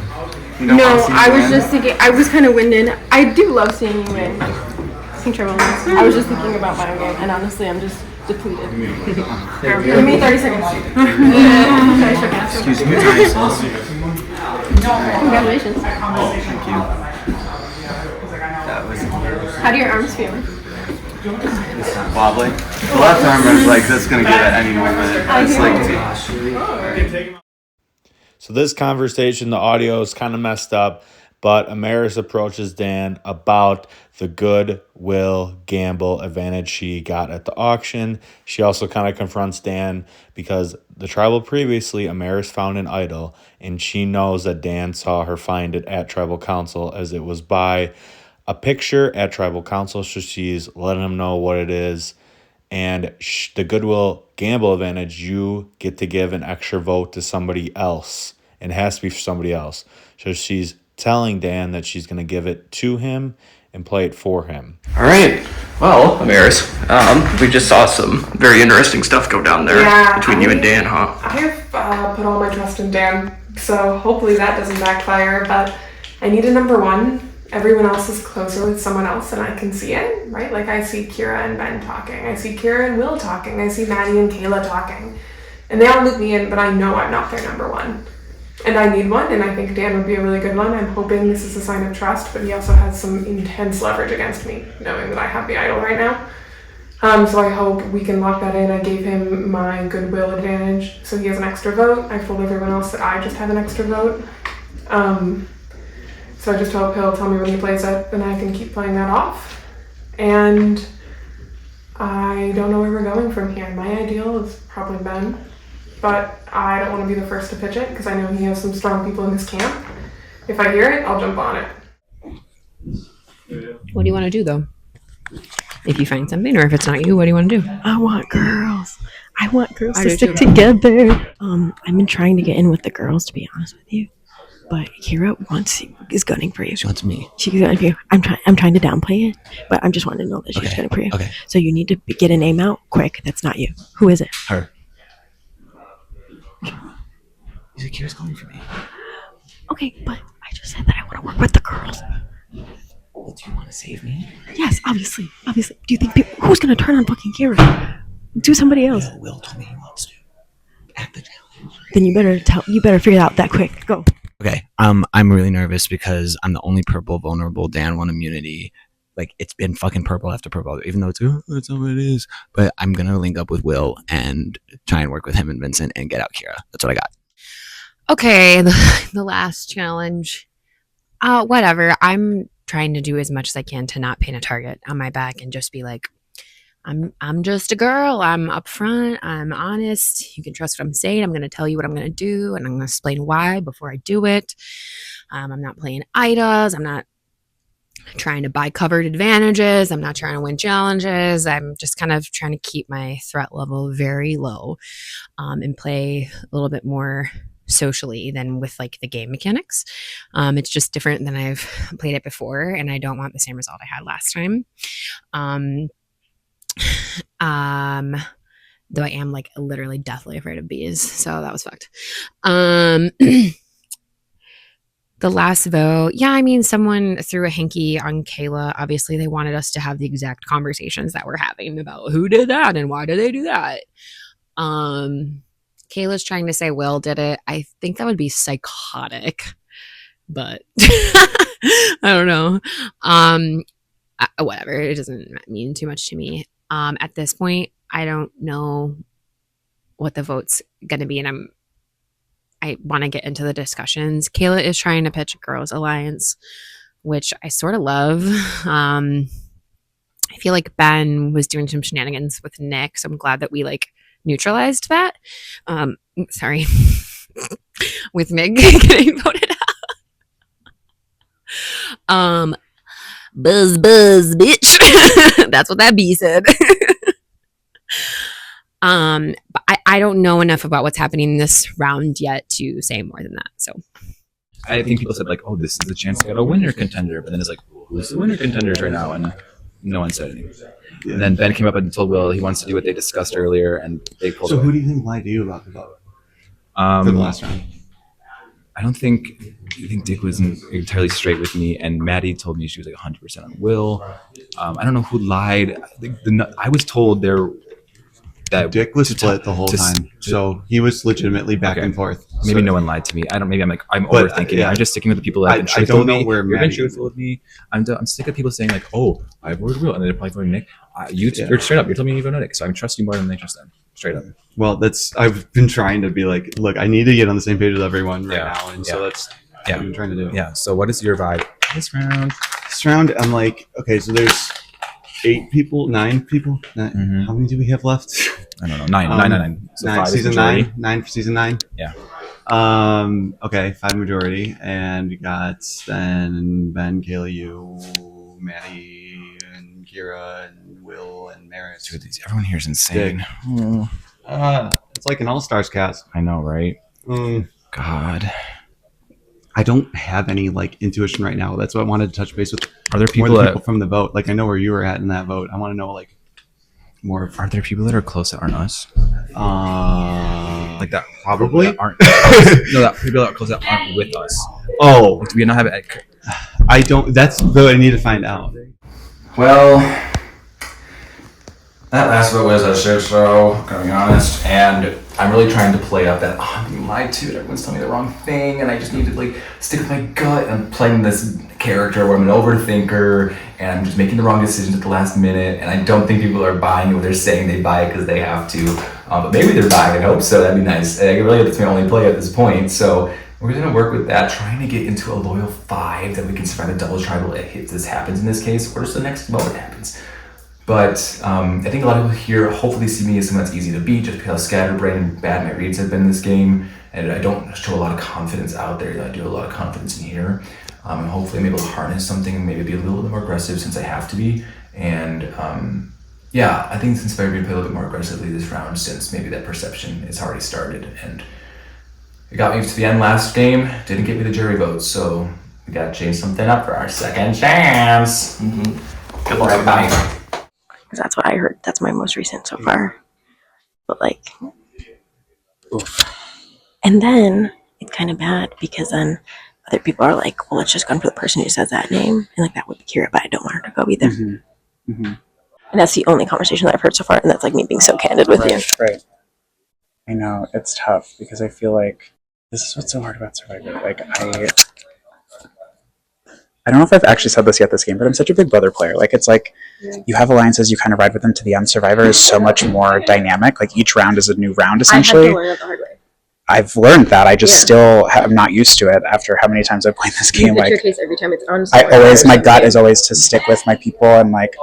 [SPEAKER 6] No, I was just thinking, I was kind of winded. I do love seeing you win. I was just thinking about my game, and honestly, I'm just depleted. Give me 30 seconds.
[SPEAKER 5] Excuse me.
[SPEAKER 6] Congratulations.
[SPEAKER 10] Thank you. That was
[SPEAKER 6] How do your arms feel?
[SPEAKER 10] wobbly. The left arm is like this gonna get at any moment. It's like
[SPEAKER 1] So this conversation, the audio is kind of messed up, but Amaris approaches Dan about the goodwill gamble advantage she got at the auction. She also kind of confronts Dan because the tribal previously, Amaris found an idol, and she knows that Dan saw her find it at tribal council as it was by a picture at tribal council. So she's letting him know what it is. And the goodwill gamble advantage, you get to give an extra vote to somebody else. It has to be for somebody else. So she's telling Dan that she's going to give it to him and play it for him.
[SPEAKER 5] All right. Well, Amaris, we just saw some very interesting stuff go down there between you and Dan, huh?
[SPEAKER 7] I have put all my trust in Dan, so hopefully that doesn't backfire, but I need a number one. Everyone else is closer with someone else and I can see it, right? Like I see Kira and Ben talking. I see Kira and Will talking. I see Maddie and Kayla talking. And they all loop me in, but I know I'm not their number one. And I need one, and I think Dan would be a really good one. I'm hoping this is a sign of trust, but he also has some intense leverage against me, knowing that I have the idol right now. So I hope we can lock that in. I gave him my goodwill advantage, so he has an extra vote. I told everyone else that I just have an extra vote. So I just hope he'll tell me when he plays it, then I can keep playing that off. And I don't know where we're going from here. My ideal is probably Ben, but I don't want to be the first to pitch it because I know he has some strong people in his camp. If I hear it, I'll jump on it.
[SPEAKER 3] What do you want to do, though? If you find something, or if it's not you, what do you want to do?
[SPEAKER 6] I want girls. I want girls
[SPEAKER 3] I
[SPEAKER 6] to
[SPEAKER 3] do
[SPEAKER 6] stick
[SPEAKER 3] too.
[SPEAKER 6] together. I've been trying to get in with the girls, to be honest with you. But Kira is gunning for you.
[SPEAKER 5] She wants me.
[SPEAKER 6] She's gunning for you. I'm trying to downplay it, but I'm just wanting to know that she's
[SPEAKER 5] Okay,
[SPEAKER 6] gunning for you.
[SPEAKER 5] okay.
[SPEAKER 6] So you need to get a name out quick. That's not you. Who is it?
[SPEAKER 5] Her. He's like, Kira's calling for me.
[SPEAKER 6] Okay, but I just said that I want to work with the girls.
[SPEAKER 5] Well, do you want to save me?
[SPEAKER 6] Yes, obviously. Do you think who's gonna turn on fucking Kira? Do somebody else.
[SPEAKER 5] No, Will told me he wants to. Act the challenge.
[SPEAKER 6] Then you better figure it out that quick. Go.
[SPEAKER 5] Okay, I'm really nervous because I'm the only purple vulnerable Dan won immunity. Like, it's been fucking purple after purple, even though that's not what it is. But I'm gonna link up with Will and try and work with him and Vincent and get out Kira. That's what I got.
[SPEAKER 3] Okay, the last challenge. Whatever. I'm trying to do as much as I can to not paint a target on my back and just be like, I'm just a girl. I'm upfront. I'm honest. You can trust what I'm saying. I'm going to tell you what I'm going to do, and I'm going to explain why before I do it. I'm not playing idols. I'm not trying to buy covered advantages. I'm not trying to win challenges. I'm just kind of trying to keep my threat level very low, and play a little bit more socially than with like the game mechanics. It's just different than I've played it before, and I don't want the same result I had last time. Though I am like literally deathly afraid of bees, so that was fucked. The last vote, yeah, I mean, someone threw a hanky on Kayla. Obviously, they wanted us to have the exact conversations that we're having about who did that and why did they do that. Kayla's trying to say Will did it. I think that would be psychotic, but I don't know. Whatever. It doesn't mean too much to me. At this point, I don't know what the vote's going to be, and I want to get into the discussions. Kayla is trying to pitch a girls' alliance, which I sort of love. I feel like Ben was doing some shenanigans with Nick, so I'm glad that we like neutralized that. Sorry, with Mig getting voted out. Buzz, bitch. That's what that bee said. But I don't know enough about what's happening in this round yet to say more than that. So
[SPEAKER 5] I think people said like, "Oh, this is a chance to get a winner contender," but then it's like, "Who's the winner contenders right now?" And no one said anything. And then Ben came up and told Will he wants to do what they discussed earlier, and they pulled.
[SPEAKER 10] So
[SPEAKER 5] away.
[SPEAKER 10] who do you think lied to you about the vote for the last round?
[SPEAKER 5] I think Dick was entirely straight with me, and Maddie told me she was like 100% on Will. I don't know who lied. I was told that
[SPEAKER 10] Dick was split the whole time, so he was legitimately back and forth.
[SPEAKER 5] Maybe no one lied to me. Maybe I'm overthinking.
[SPEAKER 10] Yeah.
[SPEAKER 5] I'm just sticking with the people that have been
[SPEAKER 10] I don't know
[SPEAKER 5] with me.
[SPEAKER 10] where
[SPEAKER 5] You've been
[SPEAKER 10] Maddie.
[SPEAKER 5] truthful with me. I'm sick of people saying like, "Oh, I voted Will," and they're probably voting Nick. You're straight up. You're telling me you voted Nick, so I trust you more than they trust them. Straight up.
[SPEAKER 10] Well, I've been trying to be like, look, I need to get on the same page with everyone right now, and so that's what I'm trying to do.
[SPEAKER 5] Yeah. So what is your vibe this round?
[SPEAKER 10] This round, I'm like, okay, so there's 9 people.
[SPEAKER 5] Mm-hmm.
[SPEAKER 10] How many do we have left?
[SPEAKER 5] I don't know. Nine. So
[SPEAKER 10] 9.
[SPEAKER 5] 5 is
[SPEAKER 10] Season
[SPEAKER 5] majority.
[SPEAKER 10] 9 for season 9.
[SPEAKER 5] Yeah.
[SPEAKER 10] Okay, 5 majority, and we got then Ben, Kayla, you, Maddie, and Kira, and Will, and Maris.
[SPEAKER 5] Dude, everyone here is insane.
[SPEAKER 10] It's like an all-stars cast.
[SPEAKER 5] I know, right? God.
[SPEAKER 10] I don't have any like intuition right now. That's what I wanted to touch base with.
[SPEAKER 5] Are there people,
[SPEAKER 10] more people from the vote? Like I know where you were at in that vote. I want to know like more.
[SPEAKER 5] Are there people that are close that aren't us?
[SPEAKER 10] Like
[SPEAKER 5] that
[SPEAKER 10] probably
[SPEAKER 5] that aren't. No, that people that are close that aren't with us.
[SPEAKER 10] Oh,
[SPEAKER 5] like, do we not have it?
[SPEAKER 10] I don't. That's what I need to find out.
[SPEAKER 11] Well, that last vote was a shit show, gonna be honest, and I'm really trying to play up that, I'm being lied to, everyone's telling me the wrong thing, and I just need to like stick with my gut, and I'm playing this character where I'm an overthinker, and I'm just making the wrong decisions at the last minute, and I don't think people are buying what they're saying they buy it because they have to, but maybe they're buying, I hope so, that'd be nice. And really, that's my only play at this point, so we're gonna work with that, trying to get into a loyal 5 that we can survive a double tribal if this happens in this case, or just the next moment happens. But I think a lot of people here hopefully see me as someone that's easy to beat just because how scatterbrained and bad my reads have been in this game. And I don't show a lot of confidence out there. I do a lot of confidence in here. And hopefully I'm able to harness something and maybe be a little bit more aggressive since I have to be. And yeah, I think it's inspired me to play a little bit more aggressively this round since maybe that perception is already started. And it got me to the end last game, didn't get me the jury votes. So we got to change something up for our second chance. Good luck, bye.
[SPEAKER 6] Because that's what I heard. That's my most recent so far. But like, oof. And then it's kind of bad because then other people are like, well, let's just go for the person who says that name. And like, that would be Kira, but I don't want her to go either. And that's the only conversation that I've heard so far. And that's like me being so candid with you.
[SPEAKER 8] Right. I know, it's tough because I feel like this is what's so hard about Survivor. Like, I don't know if I've actually said this yet this game, but I'm such a big brother player. Like, it's like you have alliances, you kind of ride with them to the end. Survivor is so much more dynamic. Like, each round is a new round, essentially.
[SPEAKER 6] I had to learn it the hard way.
[SPEAKER 8] I've learned that. I just still am not used to it after how many times I've played this game.
[SPEAKER 6] Like, your case every time it's on.
[SPEAKER 8] My gut is always to stick with my people, and like,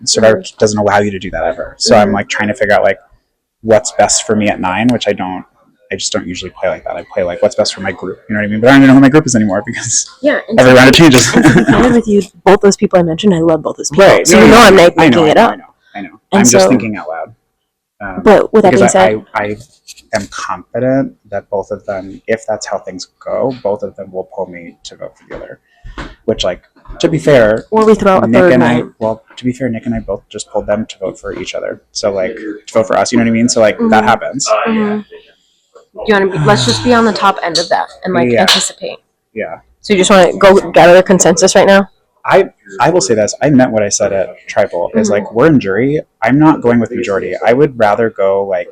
[SPEAKER 8] Survivor doesn't allow you to do that ever. So I'm like trying to figure out like what's best for me at 9, which I just don't usually play like that. I play like what's best for my group. You know what I mean? But I don't even know who my group is anymore because every round it changes.
[SPEAKER 6] And to be candid with you, both those people I mentioned, I love both those people.
[SPEAKER 8] Right.
[SPEAKER 6] So I'm not making it up.
[SPEAKER 8] I know. I'm just thinking out loud.
[SPEAKER 6] But with that being said,
[SPEAKER 8] I am confident that both of them, if that's how things go, both of them will pull me to vote for the other. Which, like, to be fair,
[SPEAKER 6] or we throw out a third name.
[SPEAKER 8] To be fair, Nick and I both just pulled them to vote for each other. So, like, to vote for us, you know what I mean? So, like, that happens.
[SPEAKER 6] You want to let's just be on the top end of that and like anticipate.
[SPEAKER 8] Yeah.
[SPEAKER 6] So you just want to go gather a consensus right now?
[SPEAKER 8] I will say this. I meant what I said at Tribal. Is like, we're in jury. I'm not going with majority. I would rather go like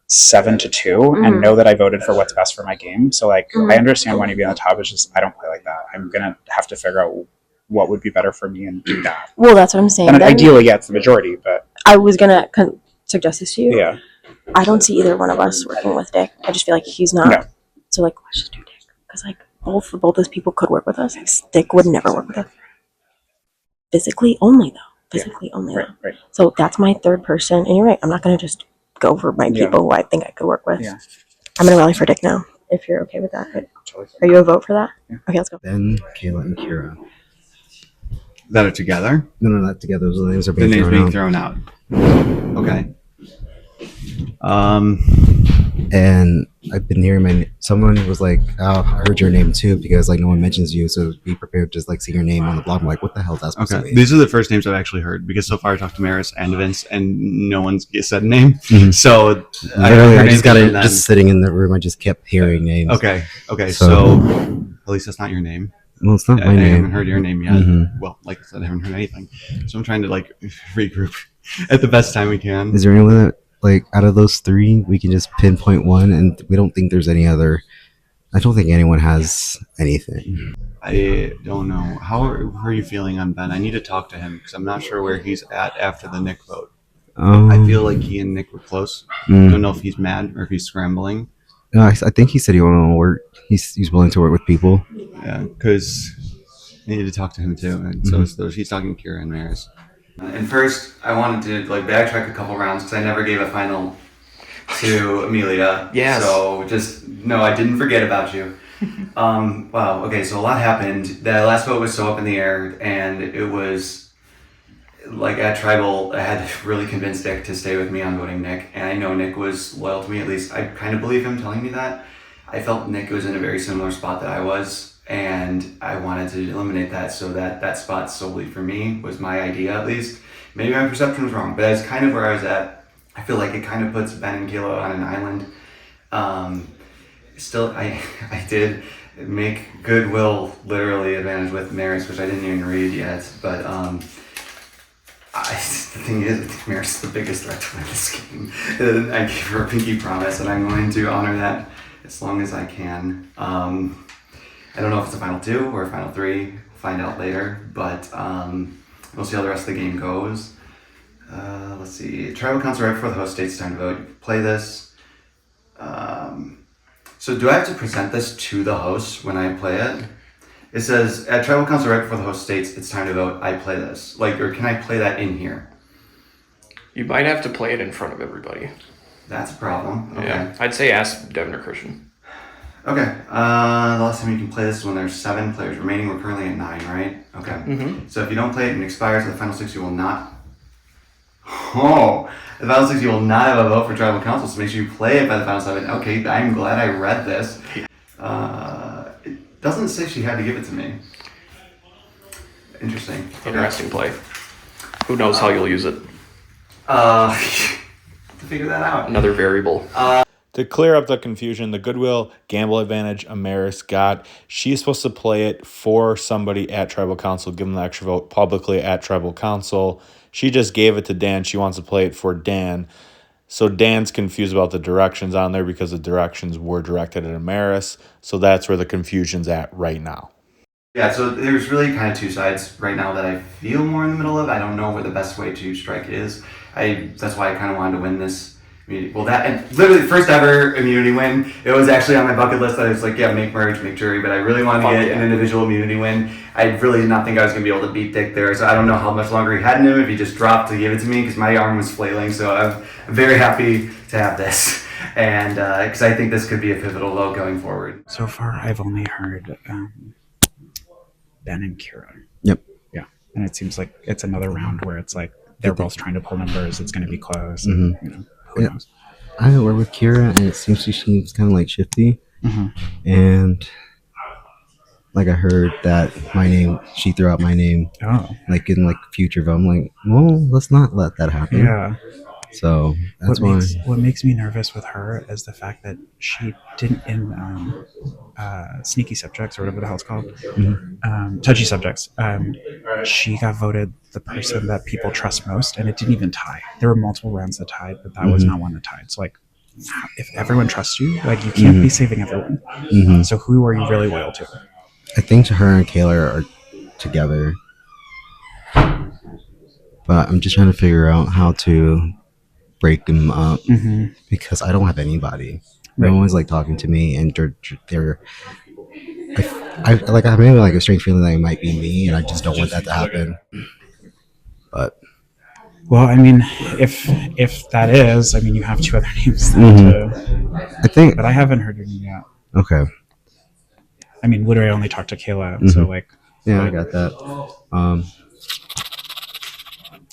[SPEAKER 8] 7-2 and know that I voted for what's best for my game. So like I understand wanting to be on the top. It's just I don't play like that. I'm gonna have to figure out what would be better for me and do that.
[SPEAKER 6] Well, that's what I'm saying.
[SPEAKER 8] And ideally, yeah, it's the majority, but
[SPEAKER 6] I was gonna suggest this to you.
[SPEAKER 8] Yeah.
[SPEAKER 6] I don't see either one of us working with Dick. I just feel like he's not.
[SPEAKER 8] No.
[SPEAKER 6] So like, let's just do Dick because like both those people could work with us. Dick would never work with us. Physically only though. Physically only.
[SPEAKER 8] Right,
[SPEAKER 6] though.
[SPEAKER 8] right.
[SPEAKER 6] So that's my third person, and you're right. I'm not gonna just go for my people who I think I could work with.
[SPEAKER 8] Yeah.
[SPEAKER 6] I'm gonna rally for Dick now. If you're okay with that, are you a vote for that?
[SPEAKER 8] Yeah.
[SPEAKER 6] Okay, let's go.
[SPEAKER 12] Ben, Kayla, and Kira.
[SPEAKER 10] That are together?
[SPEAKER 12] No, not together. Those names are
[SPEAKER 10] The
[SPEAKER 12] being
[SPEAKER 10] names
[SPEAKER 12] thrown
[SPEAKER 10] being
[SPEAKER 12] out.
[SPEAKER 10] thrown out. Okay.
[SPEAKER 12] And I've been hearing someone was like, "Oh, I heard your name too," because like no one mentions you, so be prepared to just like see your name on the blog. I'm like, what the hell is that supposed to
[SPEAKER 10] Okay.
[SPEAKER 12] be?
[SPEAKER 10] These are the first names I've actually heard because so far I talked to Maris and Vince and no one's said a name.
[SPEAKER 12] Mhm.
[SPEAKER 10] So
[SPEAKER 12] Literally, I just got it
[SPEAKER 10] then.
[SPEAKER 12] just sitting in the room. I just kept hearing names.
[SPEAKER 10] Okay. So at least that's not your name.
[SPEAKER 12] Well, it's not my
[SPEAKER 10] I
[SPEAKER 12] name.
[SPEAKER 10] haven't heard your name yet.
[SPEAKER 12] Mhm.
[SPEAKER 10] Well, like I said, I haven't heard anything. So I'm trying to like regroup at the best time we can.
[SPEAKER 12] Is there anyone that like out of those three we can just pinpoint one, and we don't think there's any other? I don't think anyone has anything.
[SPEAKER 10] I don't know. How are you feeling on Ben? I need to talk to him because I'm not sure where he's at after the Nick vote. I feel like he and Nick were close. I don't know if he's mad or if he's scrambling.
[SPEAKER 12] No, I think he said he want to work. He's willing to work with people.
[SPEAKER 10] Yeah, because I need to talk to him too. And so he's talking to Kira and Maris. And first, I wanted to like backtrack a couple rounds because I never gave a final to Amelia.
[SPEAKER 4] Yes.
[SPEAKER 10] So just no, I didn't forget about you. Wow. Okay. So a lot happened. The last vote was so up in the air, and it was like at Tribal, I had to really convince Nick to stay with me on voting Nick, and I know Nick was loyal to me. At least I kind of believe him telling me that. I felt Nick was in a very similar spot that I was, and I wanted to eliminate that so that spot solely for me was my idea at least. Maybe my perception was wrong, but that's kind of where I was at. I feel like it kind of puts Ben and Kayla on an island. Still, I did make goodwill literally advantage with Maris, which I didn't even read yet, but the thing is, I think Maris is the biggest threat to win this game. I gave her a pinky promise, and I'm going to honor that as long as I can. I don't know if it's a final 2 or a final 3. We'll find out later, but we'll see how the rest of the game goes. Let's see. Tribal Council right before the host states time to vote. Play this. So do I have to present this to the host when I play it? It says, at Tribal Council right before the host states it's time to vote, I play this. Like, or can I play that in here?
[SPEAKER 4] You might have to play it in front of everybody.
[SPEAKER 10] That's a problem. Okay.
[SPEAKER 4] Yeah, I'd say ask Devin or Christian.
[SPEAKER 10] Okay. The last time you can play this is when there's 7 players remaining. We're currently at 9, right? Okay.
[SPEAKER 4] Mm-hmm.
[SPEAKER 10] So if you don't play it and it expires at the final 6, you will not. Oh, the final 6 you will not have a vote for Tribal Council. So make sure you play it by the final 7. Okay, I'm glad I read this. It doesn't say she had to give it to me. Interesting.
[SPEAKER 4] Interesting play. Who knows how you'll use it?
[SPEAKER 10] To figure that out.
[SPEAKER 4] Another variable.
[SPEAKER 1] To clear up the confusion, the Goodwill Gamble Advantage Amaris got, she's supposed to play it for somebody at Tribal Council, give them the extra vote publicly at Tribal Council. She just gave it to Dan. She wants to play it for Dan. So Dan's confused about the directions on there because the directions were directed at Amaris. So that's where the confusion's at right now.
[SPEAKER 10] Yeah, so there's really kind of 2 sides right now that I feel more in the middle of. I don't know where the best way to strike is. That's why I kind of wanted to win this. Well, that, and literally the first ever immunity win, it was actually on my bucket list. I was like, yeah, make merge, make jury, but I really wanted to get an individual immunity win. I really did not think I was going to be able to beat Dick there, so I don't know how much longer he had in him if he just dropped to give it to me, because my arm was flailing, so I'm very happy to have this, and because I think this could be a pivotal vote going forward.
[SPEAKER 8] So far, I've only heard Ben and Kira.
[SPEAKER 12] Yep.
[SPEAKER 8] Yeah, and it seems like it's another round where it's like they're both trying to pull numbers. It's going to be close. And,
[SPEAKER 12] Mm-hmm.
[SPEAKER 8] Who knows?
[SPEAKER 12] I work with Kira, and it seems she's kind of like shifty.
[SPEAKER 8] Mm-hmm.
[SPEAKER 12] And like I heard that my name, she threw out my name.
[SPEAKER 8] Oh.
[SPEAKER 12] Like in like future vote. I'm like, well, let's not let that happen.
[SPEAKER 8] Yeah.
[SPEAKER 12] So that's
[SPEAKER 8] what makes me nervous with her is the fact that she didn't in sneaky subjects or whatever the hell it's called, touchy subjects. She got voted the person that people trust most, and it didn't even tie. There were multiple rounds that tied, but that was not one that tied. So like, if everyone trusts you, like you can't be saving everyone. So who are you really loyal to?
[SPEAKER 12] I think her and Kayla are together, but I'm just trying to figure out how to break them up because I don't have anybody.
[SPEAKER 8] Right.
[SPEAKER 12] No one's like talking to me, and they're I like I'm having like a strange feeling that it might be me, and I just don't want that to happen. But
[SPEAKER 8] well, I mean, if that is, I mean, you have two other names then
[SPEAKER 12] I think,
[SPEAKER 8] but I haven't heard your name yet.
[SPEAKER 12] Okay.
[SPEAKER 8] I mean, literally, I only talked to Kayla, so like.
[SPEAKER 12] Yeah, I got that.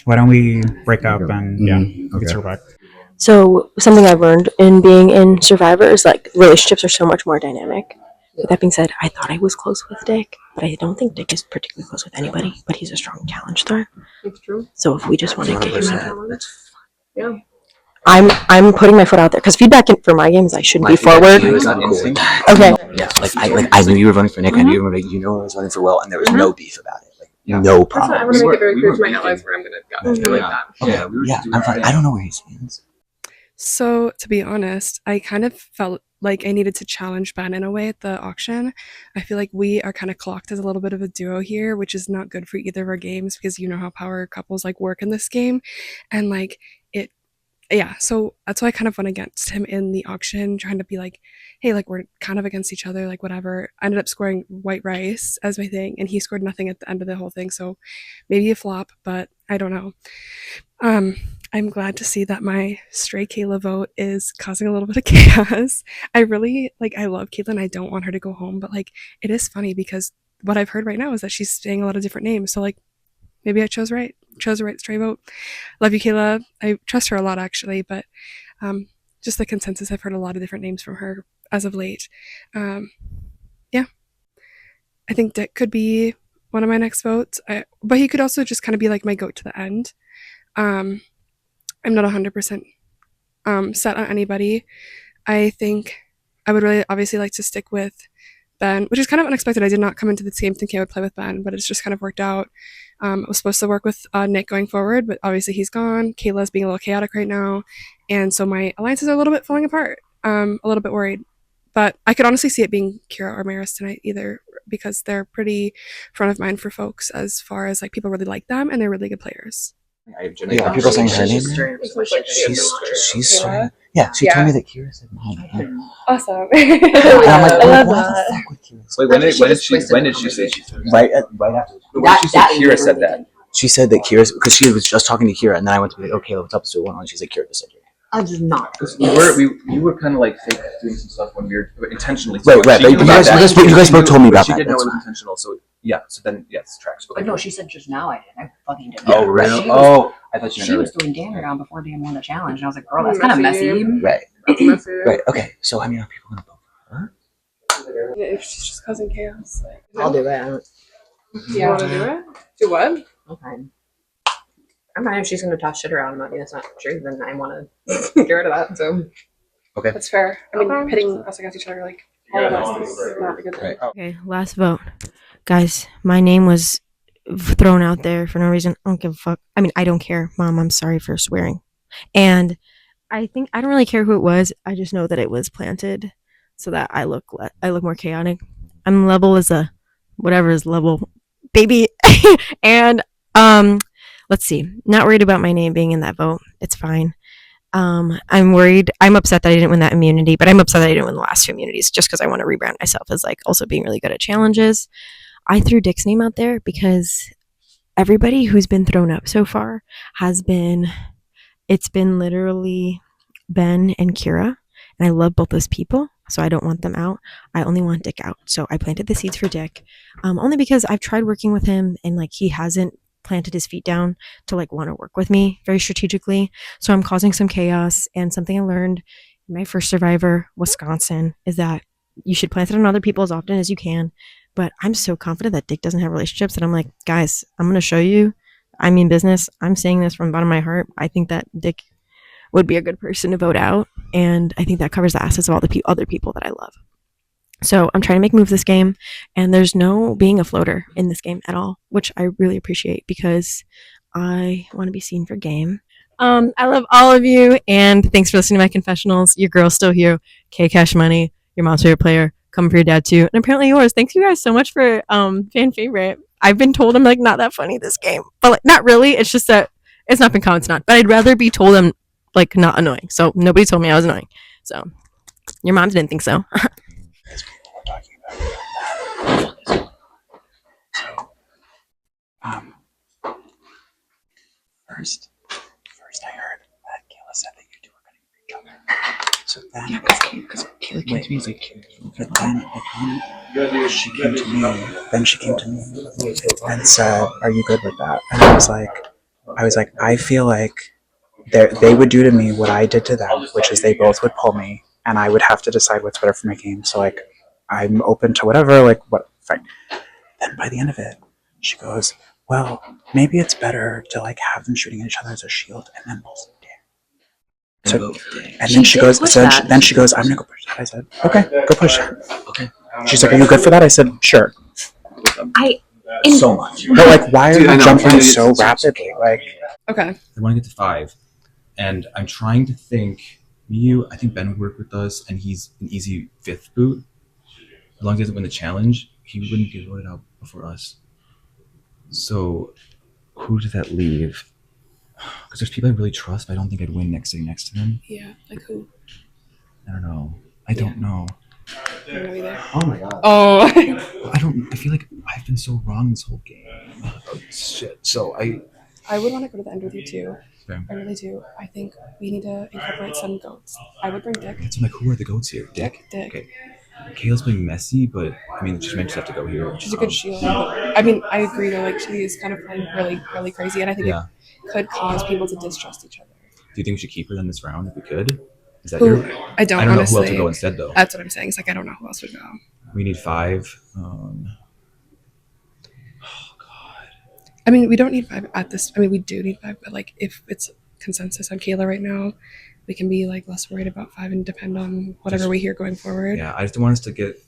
[SPEAKER 8] Why don't we break up and we can circle back.
[SPEAKER 6] So something I've learned in being in Survivor is like relationships are so much more dynamic. With that being said, I thought I was close with Dick, but I don't think Dick is particularly close with anybody. But he's a strong challenge thrower.
[SPEAKER 7] It's true.
[SPEAKER 6] So if we just want to get him out,
[SPEAKER 7] Yeah.
[SPEAKER 6] I'm putting my foot out there because feedback for my game is I shouldn't be forward. Okay.
[SPEAKER 5] Yeah, like I knew you were running for Nick. I knew you were, I was running for Will, and there was no beef about it. Like no problem.
[SPEAKER 7] I want to make it very clear to my allies where I'm going to go. Like that.
[SPEAKER 5] Okay. I'm fine. I don't know where he stands.
[SPEAKER 13] So, to be honest, I kind of felt like I needed to challenge Ben in a way at the auction. I feel like we are kind of clocked as a little bit of a duo here, which is not good for either of our games because you know how power couples like work in this game. And like it, yeah, so that's why I kind of went against him in the auction, trying to be like, hey, like we're kind of against each other, like whatever. I ended up scoring white rice as my thing, and he scored nothing at the end of the whole thing. So maybe a flop, but I don't know. I'm glad to see that my stray Kayla vote is causing a little bit of chaos. I really I love Caitlin. I don't want her to go home, but like it is funny because what I've heard right now is that she's saying a lot of different names. So like maybe I chose the right stray vote. Love you, Kayla. I trust her a lot actually, but just the consensus, I've heard a lot of different names from her as of late. Yeah, I think Dick could be one of my next votes, but he could also just kind of be like my goat to the end. I'm not 100% set on anybody. I think I would really obviously like to stick with Ben, which is kind of unexpected. I did not come into this game thinking I would play with Ben, but it's just kind of worked out. I was supposed to work with Nick going forward, but obviously he's gone. Kayla's being a little chaotic right now, and so my alliances are a little bit falling apart. A little bit worried. But I could honestly see it being Kira or Maris tonight either, because they're pretty front of mind for folks as far as like people really like them and they're really good players.
[SPEAKER 5] Are people saying her name? She's yeah. She told me that Kira said mine.
[SPEAKER 7] Awesome.
[SPEAKER 5] And I'm like,
[SPEAKER 7] I love
[SPEAKER 5] what
[SPEAKER 7] that.
[SPEAKER 5] the fuck with Kira?
[SPEAKER 11] Wait, when did she say she said that?
[SPEAKER 5] Right after.
[SPEAKER 11] When did she say Kira said that?
[SPEAKER 5] She said that Kira, because she was just talking to Kira, and then I went to be like, okay, what's up, so one, and she's like, Kira just said your name.
[SPEAKER 14] I did not.
[SPEAKER 11] You were kind of like fake doing some stuff when we were intentionally.
[SPEAKER 5] Right. You guys both told me about that.
[SPEAKER 11] She didn't know it was intentional, so yeah. So then yes, tracks.
[SPEAKER 14] But no, she said just now I did. I fucking didn't.
[SPEAKER 11] Oh really? I thought
[SPEAKER 14] she was doing Dan down before Dan won the challenge, and I was like, girl, that's kind of messy.
[SPEAKER 5] Right. Right. Okay. So I mean, are people gonna vote for her?
[SPEAKER 7] If she's just causing chaos.
[SPEAKER 14] I'll do it.
[SPEAKER 7] You want to do it? Do what?
[SPEAKER 14] Okay. I'm fine if she's going to toss shit around about me. That's not true. Then I want to get rid of that. So.
[SPEAKER 5] Okay.
[SPEAKER 7] That's fair. I mean, pitting us against each other, like all of us, is not a good thing.
[SPEAKER 6] Okay, last vote. Guys, my name was thrown out there for no reason. I don't give a fuck. I mean, I don't care. Mom, I'm sorry for swearing. And I think I don't really care who it was. I just know that it was planted so that I look more chaotic. I'm level as a whatever is level baby. And let's see. Not worried about my name being in that vote. It's fine. I'm worried. I'm upset that I didn't win that immunity, but I'm upset that I didn't win the last two immunities just because I want to rebrand myself as like also being really good at challenges. I threw Dick's name out there because everybody who's been thrown up so far it's been literally Ben and Kira, and I love both those people, so I don't want them out. I only want Dick out. So I planted the seeds for Dick, only because I've tried working with him and like he hasn't planted his feet down to like want to work with me very strategically. So I'm causing some chaos. And something I learned in my first Survivor, Wisconsin, is that you should plant it on other people as often as you can. But I'm so confident that Dick doesn't have relationships that I'm like, guys, I'm going to show you. I mean business. I'm saying this from the bottom of my heart. I think that Dick would be a good person to vote out. And I think that covers the assets of all the other people that I love. So I'm trying to make moves this game, and there's no being a floater in this game at all, which I really appreciate because I want to be seen for game. I love all of you, and thanks for listening to my confessionals. Your girl's still here. K Cash Money, your mom's favorite player. Coming for your dad too, and apparently yours. Thank you guys so much for fan favorite. I've been told I'm like not that funny this game, but like not really. It's just that it's not been commented on. But I'd rather be told I'm like not annoying. So nobody told me I was annoying. So your mom didn't think so.
[SPEAKER 8] Um, first I heard that Kayla said that you two were going to each other. So then, because Kayla came to me, like, but then she came to me. Then she came to me and said, "Are you good with that?" And I was like, I feel like they would do to me what I did to them, which is they both would pull me, and I would have to decide what's better for my game. So like, I'm open to whatever. Like, what? Fine. Then by the end of it, she goes, well, maybe it's better to like have them shooting at each other as a shield and then both dare. So, and then she goes, I'm gonna go push that. I said, okay, go push that. Okay. She's like, are you good for that? I said, sure. So much. But like, why are you jumping so rapidly? Like,
[SPEAKER 13] Okay.
[SPEAKER 15] I want to get to 5, and I'm trying to think. I think Ben would work with us, and he's an easy 5th boot. As long as he doesn't win the challenge, he wouldn't get voted out before us. So, who does that leave? Because there's people I really trust, but I don't think I'd win sitting next to them.
[SPEAKER 13] Yeah, like who?
[SPEAKER 15] I don't know. I don't know.
[SPEAKER 13] I don't know either.
[SPEAKER 15] Oh my god.
[SPEAKER 13] Oh.
[SPEAKER 15] I feel like I've been so wrong this whole game. Oh, shit. So
[SPEAKER 13] I would want to go to the end with you too.
[SPEAKER 15] Okay.
[SPEAKER 13] I really do. I think we need to incorporate some goats. I would bring Dick.
[SPEAKER 15] That's like, who are the goats here? Dick.
[SPEAKER 13] Dick.
[SPEAKER 15] Okay. Kayla's playing messy, but I mean, she might just have to go here.
[SPEAKER 13] She's a good shield. But, I mean, I agree though. Like she is kind of playing really, really crazy, and I think it could cause people to distrust each other.
[SPEAKER 15] Do you think we should keep her in this round if we could? Is that
[SPEAKER 13] Who?
[SPEAKER 15] your?
[SPEAKER 13] I don't.
[SPEAKER 15] I don't
[SPEAKER 13] honestly.
[SPEAKER 15] know who else would go instead though.
[SPEAKER 13] That's what I'm saying. It's like I don't know who else would go.
[SPEAKER 15] We need 5.
[SPEAKER 13] I mean, we don't need 5 at this. I mean, we do need 5, but like if it's consensus on Kayla right now, we can be like less worried about 5 and depend on whatever we hear going forward.
[SPEAKER 15] Yeah, I just don't want us to get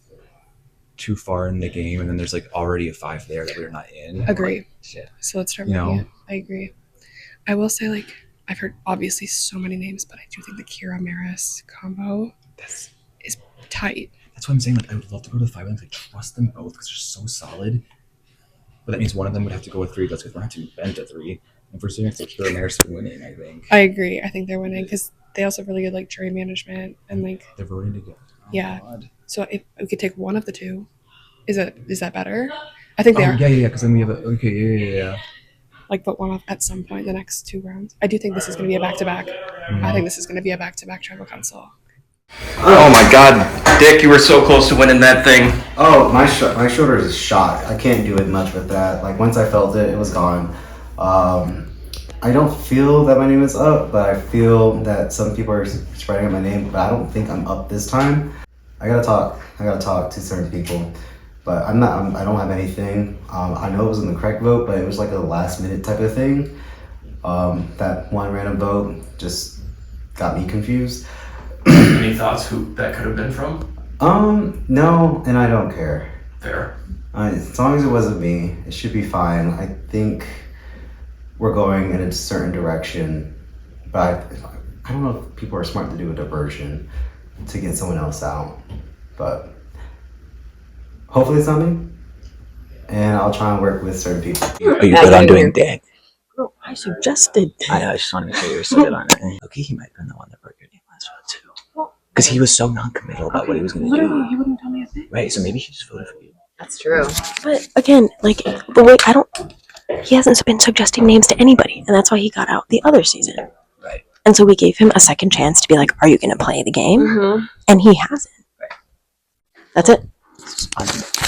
[SPEAKER 15] too far in the game, and then there's like already a 5 there that we're not in.
[SPEAKER 13] Agree.
[SPEAKER 15] Like, shit.
[SPEAKER 13] So let's start making it. I agree. I will say, like, I've heard obviously so many names, but I do think the Kira Maris combo is tight.
[SPEAKER 15] That's what I'm saying. Like, I would love to go to the 5 because I trust them both because they're so solid. But that means one of them would have to go with 3 because we're going to have to bend to 3. And if we're sitting next to Kira Maris, we're winning, I think.
[SPEAKER 13] I agree. I think they're winning because they also have really good like jury management and like
[SPEAKER 15] they're voting together. Oh,
[SPEAKER 13] yeah.
[SPEAKER 15] God.
[SPEAKER 13] So if we could take one of the two, is that better? I think they are.
[SPEAKER 15] Yeah. Because then we have yeah.
[SPEAKER 13] Like put one off at some point in the next 2 rounds. I do think this is going to be a back-to-back. I think this is going to be a back-to-back tribal council.
[SPEAKER 16] Oh my god, Dick, you were so close to winning that thing.
[SPEAKER 17] Oh, my shoulder is shot. I can't do it much with that. Like, once I felt it, it was gone. I don't feel that my name is up, but I feel that some people are spreading out my name, but I don't think I'm up this time. I gotta talk to certain people, but I don't have anything. I know it was in the correct vote, but it was like a last minute type of thing. That one random vote just got me confused.
[SPEAKER 16] Any thoughts who that could have been from?
[SPEAKER 17] No, and I don't care.
[SPEAKER 16] Fair.
[SPEAKER 17] As long as it wasn't me, it should be fine. I think we're going in a certain direction, but I don't know if people are smart to do a diversion to get someone else out, but hopefully it's not me, and I'll try and work with certain people.
[SPEAKER 5] Are you good on doing that?
[SPEAKER 6] Oh, I suggested.
[SPEAKER 5] I just want to make sure you're so good on it. Okay, he might have been the one that broke your name last one too. Because he was so non-committal about what he was going to do.
[SPEAKER 6] He wouldn't tell me a thing.
[SPEAKER 5] Right, so maybe he just voted for you.
[SPEAKER 14] That's true.
[SPEAKER 6] But again, like, but wait, he hasn't been suggesting names to anybody, and that's why he got out the other season.
[SPEAKER 5] Right.
[SPEAKER 6] And so we gave him a second chance to be like, are you going to play the game?
[SPEAKER 14] Mm-hmm.
[SPEAKER 6] And he hasn't.
[SPEAKER 5] Right.
[SPEAKER 6] That's it.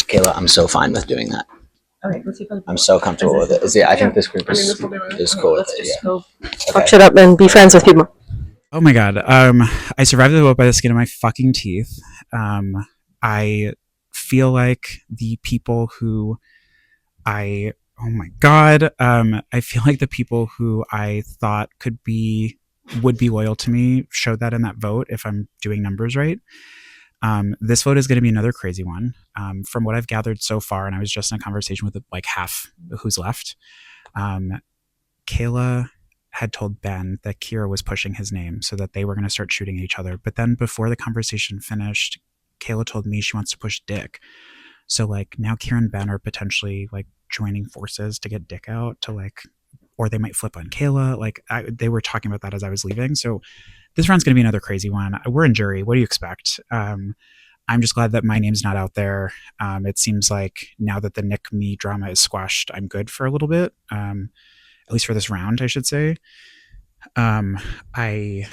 [SPEAKER 5] Kayla, I'm so fine with doing that.
[SPEAKER 14] Okay, let's see if
[SPEAKER 5] I'm so comfortable with it. I think this group is cool with it.
[SPEAKER 14] just
[SPEAKER 5] Yeah.
[SPEAKER 14] go.
[SPEAKER 6] Fuck shit up and be friends with people.
[SPEAKER 8] Oh my god. I survived the vote by the skin of my fucking teeth. I feel like the people who I feel like the people who I thought would be loyal to me showed that in that vote, if I'm doing numbers right. This vote is going to be another crazy one. From what I've gathered so far, and I was just in a conversation with like half who's left, Kayla had told Ben that Kira was pushing his name so that they were going to start shooting at each other. But then before the conversation finished, Kayla told me she wants to push Dick. So like now Kira and Ben are potentially like joining forces to get Dick out to like, or they might flip on Kayla. Like they were talking about that as I was leaving. So this round's going to be another crazy one. We're in jury. What do you expect? I'm just glad that my name's not out there. It seems like now that the Nick me drama is squashed, I'm good for a little bit. At least for this round, I should say. I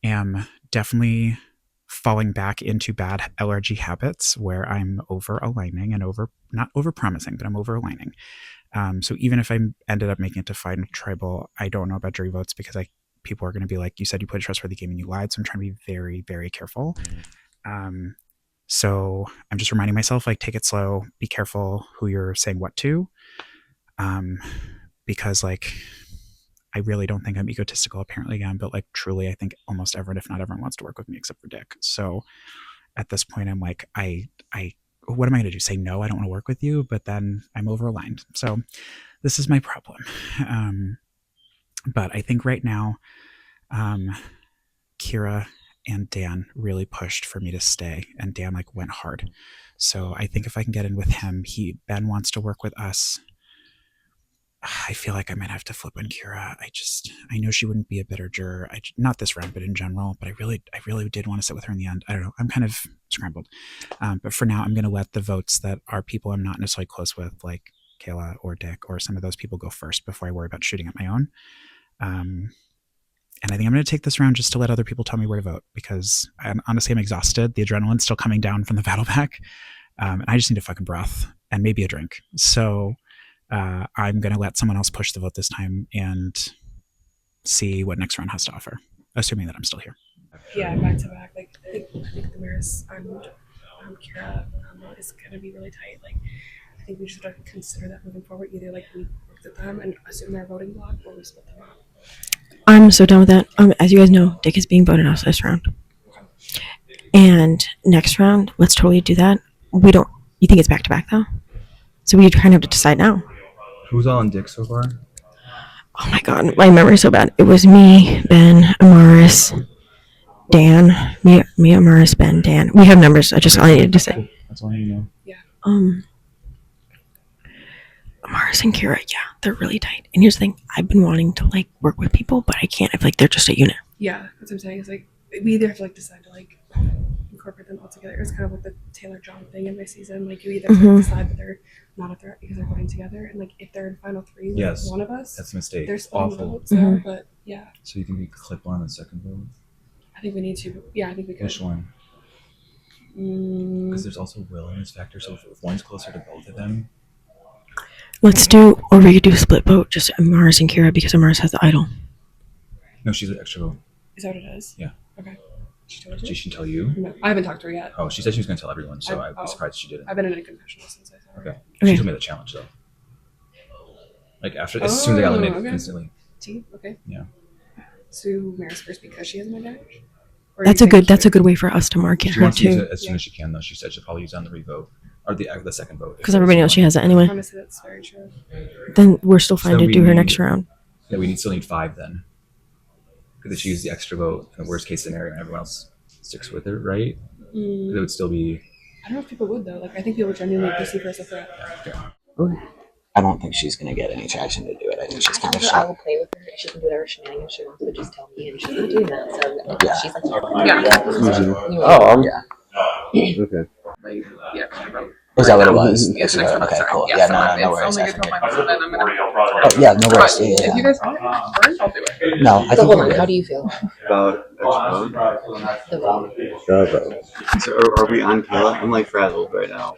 [SPEAKER 8] am definitely falling back into bad LRG habits where I'm over aligning and not over promising, but I'm over aligning. So even if I ended up making it to final tribal, I don't know about jury votes because people are going to be like, you said you played a trustworthy game and you lied. So I'm trying to be very, very careful. So I'm just reminding myself, like, take it slow, be careful who you're saying what to. Because like, I really don't think I'm egotistical apparently again, but like truly, I think almost everyone, if not everyone, wants to work with me except for Dick. So at this point, I'm like, what am I going to do? Say no, I don't want to work with you, but then I'm over aligned. So this is my problem. But I think right now, Kira and Dan really pushed for me to stay, and Dan like went hard. So I think if I can get in with him, Ben wants to work with us. I feel like I might have to flip on Kira. I know she wouldn't be a bitter juror. Not this round, but in general. But I really did want to sit with her in the end. I don't know. I'm kind of scrambled. But for now, I'm going to let the votes that are people I'm not necessarily close with, like Kayla or Dick or some of those people, go first before I worry about shooting at my own. And I think I'm going to take this round just to let other people tell me where to vote because honestly, I'm exhausted. The adrenaline's still coming down from the battle pack. And I just need a fucking breath and maybe a drink. So I'm going to let someone else push the vote this time and see what next round has to offer, assuming that I'm still here.
[SPEAKER 13] Yeah, back to back. Like I think the Maris and Kira is going to be really tight. Like I think we should consider that moving forward. Either like we worked with them and assume their voting block, or we split them up.
[SPEAKER 6] I'm so done with that. As you guys know, Dick is being voted out this round. And next round, let's totally do that. You think it's back to back though? So we kind of have to decide now.
[SPEAKER 15] Who's all on Dick so far?
[SPEAKER 6] Oh my god, my memory's so bad. It was me, Ben, Amaris, Dan. Me, Amaris, Ben, Dan. We have numbers. All I needed to say.
[SPEAKER 15] That's all you know.
[SPEAKER 13] Yeah.
[SPEAKER 6] Amaris and Kira, yeah, they're really tight. And here's the thing, I've been wanting to like work with people, but I can't. I feel like they're just a unit.
[SPEAKER 13] Yeah, that's what I'm saying. It's like we either have to like decide to like incorporate them all together. It's kind of like the Taylor John thing in my season. Like you either have to decide that they're not a threat because they're voting together, and like if they're in final three, like
[SPEAKER 15] Yes,
[SPEAKER 13] one of us,
[SPEAKER 15] that's a mistake.
[SPEAKER 13] There's
[SPEAKER 15] Awful.
[SPEAKER 13] votes now, but yeah.
[SPEAKER 15] So you think we could clip on the second vote?
[SPEAKER 13] I think we need to. Yeah, I think we could.
[SPEAKER 15] Which one? Because there's also will in this factor. So if one's closer to both of them.
[SPEAKER 6] Let's do, or we could do a split vote, just Amaris and Kira because Amaris has the idol.
[SPEAKER 15] No, she's an extra vote.
[SPEAKER 13] Is that what it is?
[SPEAKER 15] Yeah.
[SPEAKER 13] Okay.
[SPEAKER 15] Did she tell you?
[SPEAKER 13] No, I haven't talked to her yet.
[SPEAKER 15] Oh, she said she was going to tell everyone, so I'd be surprised she didn't.
[SPEAKER 13] I've been in a confessional since I saw her.
[SPEAKER 15] Okay. She told me the challenge though. Like as soon as I got eliminated instantly.
[SPEAKER 13] Okay.
[SPEAKER 15] Yeah.
[SPEAKER 13] So Maris first because she has my dash.
[SPEAKER 6] That's a good way for us to market
[SPEAKER 15] She
[SPEAKER 6] her
[SPEAKER 15] wants to use
[SPEAKER 6] too.
[SPEAKER 15] it as soon as she can though. She said she'll probably use it on the revote or the second vote.
[SPEAKER 6] Because everybody knows she has it anyway.
[SPEAKER 13] Honestly, that's very true.
[SPEAKER 6] Then we're still fine to do her next round.
[SPEAKER 15] Yeah, we still need 5 then. Because if she used the extra vote in the worst case scenario and everyone else sticks with it, right? It would still be.
[SPEAKER 13] I don't know if people would though. Like I think people genuinely perceive her as a threat.
[SPEAKER 5] I don't think she's going to get any traction to do it. I think she's kind of
[SPEAKER 14] I
[SPEAKER 5] shy.
[SPEAKER 14] will play with her. She can do whatever shenanigans she wants, but just tell me, and she's not doing that. So
[SPEAKER 5] Yeah.
[SPEAKER 14] she's like,
[SPEAKER 5] Okay. Was that what it was?
[SPEAKER 14] Yes,
[SPEAKER 5] Okay, cool.
[SPEAKER 14] Yes,
[SPEAKER 5] No
[SPEAKER 14] it's
[SPEAKER 5] worries.
[SPEAKER 14] only good till final, so then I'm gonna.
[SPEAKER 5] Oh, yeah, no worries.
[SPEAKER 14] But
[SPEAKER 5] Yeah.
[SPEAKER 14] if you guys want it burnt, I'll do it.
[SPEAKER 5] No, I
[SPEAKER 14] So
[SPEAKER 5] think
[SPEAKER 14] hold
[SPEAKER 5] we're
[SPEAKER 14] on.
[SPEAKER 5] good.
[SPEAKER 14] How do you feel?
[SPEAKER 17] About
[SPEAKER 14] The vote.
[SPEAKER 17] So are we on Kayla? I'm like frazzled right now.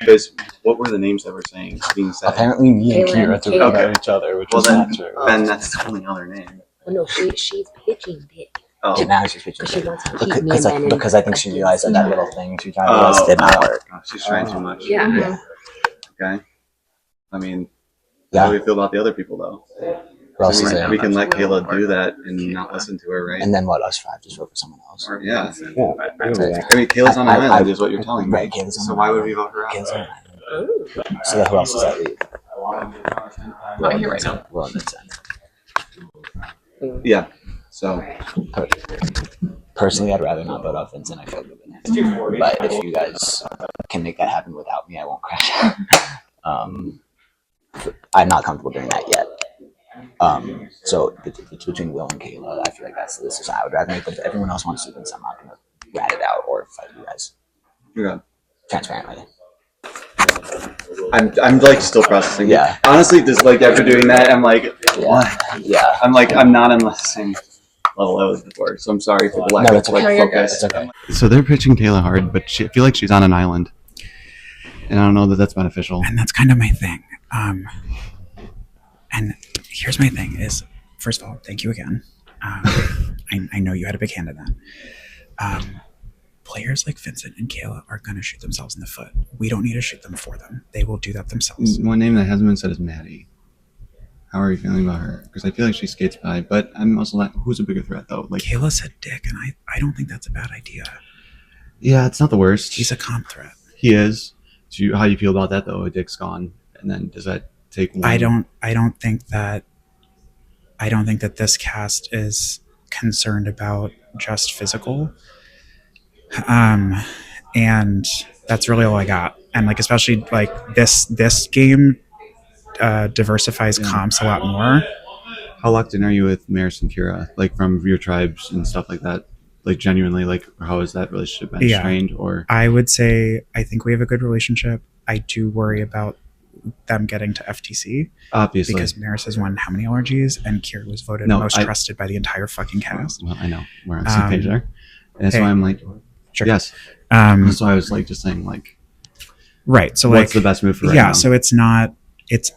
[SPEAKER 17] Because what were the names that were being said?
[SPEAKER 5] Apparently, me and
[SPEAKER 14] Kayla
[SPEAKER 5] Kira
[SPEAKER 14] and
[SPEAKER 5] threw
[SPEAKER 14] Kayla.
[SPEAKER 5] about each other, which
[SPEAKER 17] Well,
[SPEAKER 5] is
[SPEAKER 17] then,
[SPEAKER 5] not true.
[SPEAKER 17] then that's the only other name.
[SPEAKER 14] Well, no, she's pitching Dick.
[SPEAKER 17] Oh.
[SPEAKER 5] Now she's pitching.
[SPEAKER 14] Because she wants to keep me and Ben
[SPEAKER 5] Because I think she realized that little thing she tried to realize did not work.
[SPEAKER 17] She's trying too much.
[SPEAKER 14] Yeah.
[SPEAKER 17] Okay. I mean,
[SPEAKER 5] Yeah.
[SPEAKER 17] how do we feel about the other people though?
[SPEAKER 5] Russ
[SPEAKER 17] I mean,
[SPEAKER 5] is there.
[SPEAKER 17] we can let Kayla do that and not listen to her, right?
[SPEAKER 5] And then what? Us 5 just vote for someone else.
[SPEAKER 17] Yeah.
[SPEAKER 5] That's it.
[SPEAKER 17] I mean, Kayla's on the island, is what you're telling me.
[SPEAKER 5] Right, Kayla's on
[SPEAKER 17] So
[SPEAKER 5] the
[SPEAKER 17] why would
[SPEAKER 5] island.
[SPEAKER 17] we vote her out?
[SPEAKER 5] Kayla's on the island. So then who else does that leave?
[SPEAKER 14] Not here right now.
[SPEAKER 5] Well, that's it. Yeah. So personally, I'd rather not vote off Vincent. I feel good with him. But if you guys can make that happen without me, I won't crash out. I'm not comfortable doing that yet. So it's between Will and Kayla. I feel like that's the decision I would rather make. But if everyone else wants to, then I'm not gonna rat it out or fight you guys.
[SPEAKER 11] Yeah.
[SPEAKER 5] Transparently.
[SPEAKER 11] I'm like still processing.
[SPEAKER 5] Yeah.
[SPEAKER 11] Honestly, just like after doing that, I'm like, what?
[SPEAKER 5] Yeah.
[SPEAKER 11] I'm like, I'm not on the same level I was before. So I'm sorry for the lack of like focus.
[SPEAKER 9] So they're pitching Kayla hard, but I feel like she's on an island, and I don't know that that's beneficial.
[SPEAKER 8] And that's kind of my thing. And here's my thing: is first of all, thank you again. I know you had a big hand in that. Players like Vincent and Kayla are going to shoot themselves in the foot. We don't need to shoot them for them. They will do that themselves.
[SPEAKER 9] One name that hasn't been said is Maddie. How are you feeling about her? Because I feel like she skates by, but I'm also like, who's a bigger threat though? Like
[SPEAKER 8] Kayla said Dick, and I don't think that's a bad idea.
[SPEAKER 9] Yeah, it's not the worst.
[SPEAKER 8] He's a comp threat.
[SPEAKER 9] He is. So how do you feel about that though? Dick's gone, and then does that take one?
[SPEAKER 8] I don't think that this cast is concerned about just physical. And that's really all I got. And like, especially like this game diversifies comps a lot more.
[SPEAKER 9] How locked in are you with Maris and Kira? Like from your tribes and stuff like that? Like genuinely, like how has that relationship been strained? Or
[SPEAKER 8] I would say I think we have a good relationship. I do worry about them getting to FTC.
[SPEAKER 9] Obviously.
[SPEAKER 8] Because Maris has won how many allergies, and Kira was voted most trusted by the entire fucking cast.
[SPEAKER 9] Well, I know. We're on the same page there. And that's why I'm like,
[SPEAKER 8] sure.
[SPEAKER 9] Yes. That's why I was like just saying like,
[SPEAKER 8] right. So
[SPEAKER 9] what's the best move for right
[SPEAKER 8] yeah.
[SPEAKER 9] now?
[SPEAKER 8] So it's not. It's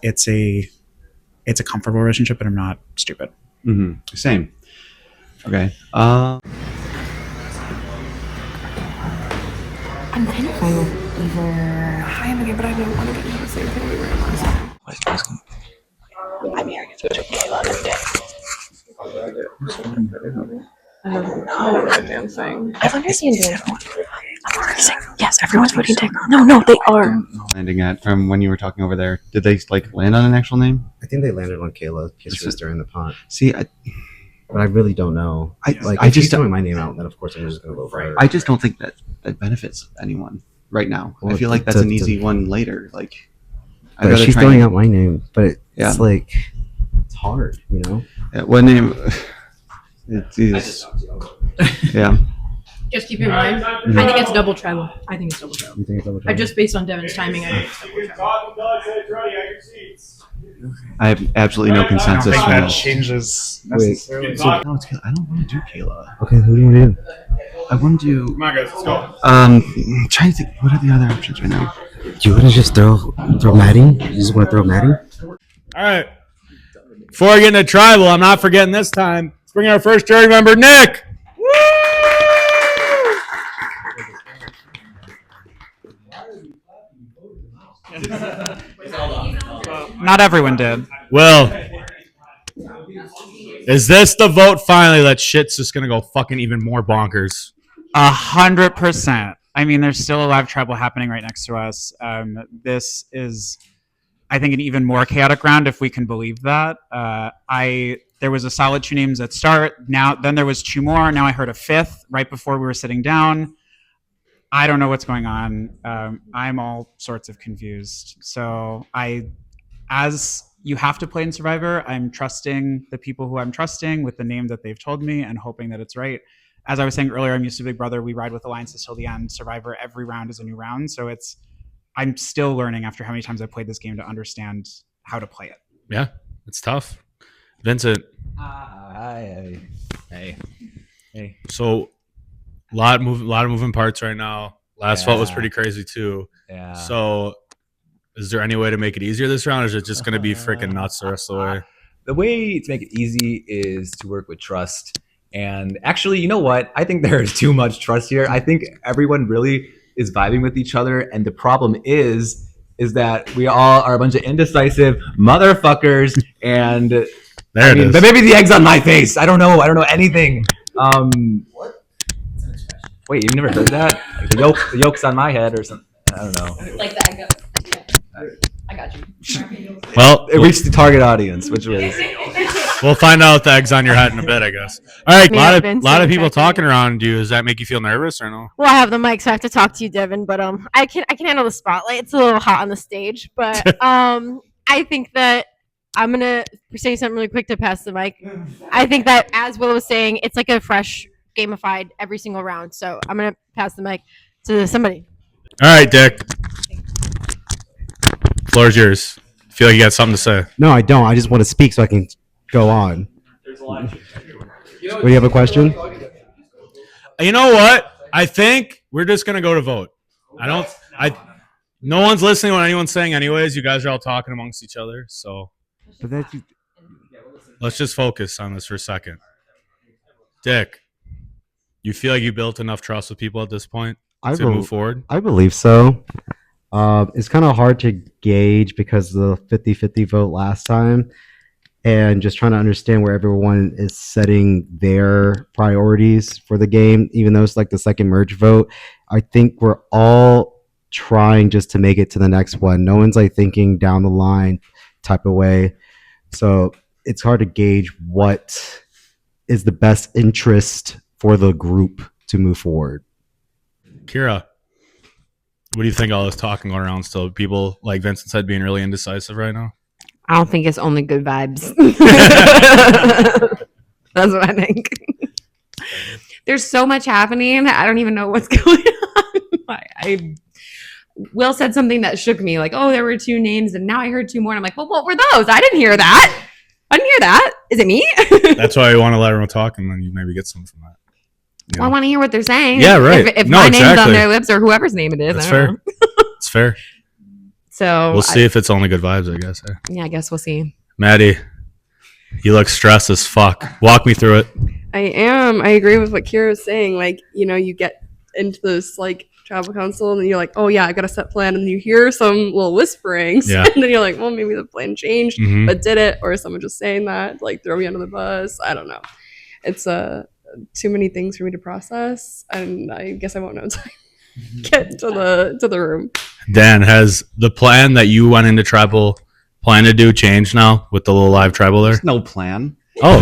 [SPEAKER 8] a comfortable relationship, but I'm not stupid.
[SPEAKER 9] Mm-hmm. Same. Okay.
[SPEAKER 6] I'm kind of fine with either. Hi, Emily, but I don't want to get into the same thing we were in last time.
[SPEAKER 5] I'm hearing it's between Kayla and Dick.
[SPEAKER 7] I don't dancing.
[SPEAKER 6] I understand dancing. Yes, everyone's voting Dick. No, they are.
[SPEAKER 9] Landing at from when you were talking over there, did they like land on an actual name?
[SPEAKER 12] I think they landed on Kayla because she was during the pont.
[SPEAKER 9] See,
[SPEAKER 12] but I really don't know.
[SPEAKER 9] I
[SPEAKER 12] if
[SPEAKER 9] just
[SPEAKER 12] she's throwing my name out, then of course I'm just going to vote for her.
[SPEAKER 9] I just don't think that benefits anyone right now.
[SPEAKER 12] Well,
[SPEAKER 9] I feel like that's an easy one later. Like,
[SPEAKER 12] but she's throwing out my name, but it's like it's hard, you know.
[SPEAKER 9] Yeah, what name? It is. Yeah.
[SPEAKER 18] Just keep in mind, I think it's double tribal. I think it's double tribal.
[SPEAKER 12] You think it's double tribal?
[SPEAKER 18] Just based on Devin's timing, I think it's double tribal.
[SPEAKER 9] I have absolutely no consensus.
[SPEAKER 8] I don't think
[SPEAKER 9] from
[SPEAKER 8] that changes
[SPEAKER 9] Wait,
[SPEAKER 8] necessarily.
[SPEAKER 9] so, no, it's Kayla. I don't want to do Kayla.
[SPEAKER 12] Okay, who do you want to do?
[SPEAKER 9] I want to do.
[SPEAKER 1] Come on, guys, let's go.
[SPEAKER 9] I'm trying to think. What are the other options right now?
[SPEAKER 12] Do you want to just throw Maddie? You just want to throw Maddie?
[SPEAKER 1] All right. Before I get into tribal, I'm not forgetting this time. Let's bring our first jury member, Nick.
[SPEAKER 2] Not everyone did.
[SPEAKER 1] Will, is this the vote finally that shit's just gonna go fucking even more bonkers?
[SPEAKER 2] 100%. I mean, there's still a live tribal happening right next to us. This is, I think, an even more chaotic round if we can believe that. There was a solid 2 names at start. Then there was 2 more. Now I heard a 5th right before we were sitting down. I don't know what's going on. I'm all sorts of confused. So as you have to play in Survivor, I'm trusting the people who I'm trusting with the name that they've told me and hoping that it's right. As I was saying earlier, I'm used to Big Brother. We ride with alliances till the end. Survivor, every round is a new round. So I'm still learning after how many times I've played this game to understand how to play it.
[SPEAKER 1] Yeah, it's tough. Vincent.
[SPEAKER 15] Hi. Hey.
[SPEAKER 1] So, a lot of moving parts right now. Last vote was pretty crazy too.
[SPEAKER 15] Yeah.
[SPEAKER 1] So, is there any way to make it easier this round, or is it just going to be freaking nuts the rest of the way?
[SPEAKER 15] The way to make it easy is to work with trust. And actually, you know what? I think there is too much trust here. I think everyone really is vibing with each other. And the problem is that we all are a bunch of indecisive motherfuckers. And
[SPEAKER 1] there it is.
[SPEAKER 15] But maybe the egg's on my face. I don't know anything. What? Wait, you've never heard that? Like the yolk's on my head or something. I don't know.
[SPEAKER 18] Like that. I got you.
[SPEAKER 15] Well, it reached the target audience, which was
[SPEAKER 1] We'll find out the eggs on your head in a bit, I guess. All right,
[SPEAKER 6] May
[SPEAKER 1] a
[SPEAKER 6] have been
[SPEAKER 1] lot of people
[SPEAKER 6] soundtracking.
[SPEAKER 1] talking around you. Does that make you feel nervous or no?
[SPEAKER 6] Well, I have the mic, so I have to talk to you, Devin. But I can handle the spotlight. It's a little hot on the stage, but I think that I'm gonna say something really quick to pass the mic. I think that, as Will was saying, it's like a fresh gamified every single round. So I'm gonna pass the mic to somebody.
[SPEAKER 1] All right, Dick. Floor's yours. Feel like you got something to say.
[SPEAKER 12] No, I don't. I just want to speak so I can go on. What, do you have a question?
[SPEAKER 1] You know what? I think we're just gonna go to vote. No one's listening to what anyone's saying anyways. You guys are all talking amongst each other, so
[SPEAKER 12] But that's,
[SPEAKER 1] let's just focus on this for a second. Dick, you feel like you built enough trust with people at this point to move forward?
[SPEAKER 12] I believe so. It's kind of hard to gauge because of the 50-50 vote last time, and just trying to understand where everyone is setting their priorities for the game, even though it's like the second merge vote. I think we're all trying just to make it to the next one. No one's like thinking down the line type of way. So it's hard to gauge what is the best interest for the group to move forward.
[SPEAKER 1] Kira, what do you think all this talking going around still? People, like Vincent said, being really indecisive right now?
[SPEAKER 3] I don't think it's only good vibes. That's what I think. There's so much happening. I don't even know what's going on. Will said something that shook me, like, oh, there were 2 names, and now I heard 2 more. And I'm like, well, what were those? I didn't hear that. Is it me?
[SPEAKER 1] That's why I want to let everyone talk, and then you maybe get something from that.
[SPEAKER 3] Well, I want to hear what they're saying.
[SPEAKER 1] Yeah, right.
[SPEAKER 3] If
[SPEAKER 1] No,
[SPEAKER 3] my name's on
[SPEAKER 1] exactly.
[SPEAKER 3] their lips or whoever's name it is,
[SPEAKER 1] That's
[SPEAKER 3] I don't
[SPEAKER 1] fair.
[SPEAKER 3] know.
[SPEAKER 1] It's fair.
[SPEAKER 3] So
[SPEAKER 1] We'll see if it's only good vibes, I guess.
[SPEAKER 3] Yeah, I guess we'll see.
[SPEAKER 1] Maddie, you look stressed as fuck. Walk me through it.
[SPEAKER 13] I am. I agree with what Kira was saying. Like, you know, you get into this like tribal council and then you're like, oh yeah, I got a set plan, and then you hear some little whisperings,
[SPEAKER 1] Yeah.
[SPEAKER 13] and then you're like, well, maybe the plan changed,
[SPEAKER 1] Mhm.
[SPEAKER 13] but did it? Or is someone just saying that, like, throw me under the bus? I don't know. It's too many things for me to process, and I guess I won't know until I get to the room.
[SPEAKER 1] Dan, has the plan that you went into tribal plan to do changed now with the little live tribal there?
[SPEAKER 15] There's no plan.
[SPEAKER 1] Oh,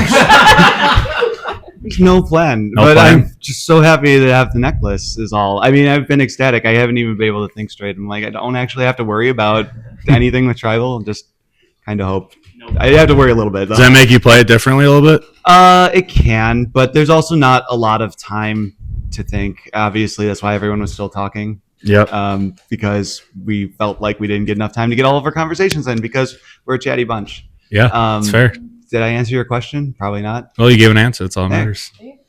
[SPEAKER 15] There's no plan.
[SPEAKER 1] No
[SPEAKER 15] but
[SPEAKER 1] plan?
[SPEAKER 15] I'm just so happy to have the necklace is all. I mean, I've been ecstatic. I haven't even been able to think straight. I'm like, I don't actually have to worry about anything with tribal. Just kind of hope. I have to worry a little bit, though.
[SPEAKER 1] Does that make you play it differently a little bit?
[SPEAKER 15] It can, but there's also not a lot of time to think. Obviously, that's why everyone was still talking.
[SPEAKER 1] Yep.
[SPEAKER 15] Because we felt like we didn't get enough time to get all of our conversations in because we're a chatty bunch.
[SPEAKER 1] Yeah, it's fair.
[SPEAKER 15] Did I answer your question? Probably not.
[SPEAKER 1] Well, you gave an answer. That's all that
[SPEAKER 15] Thanks.
[SPEAKER 1] matters.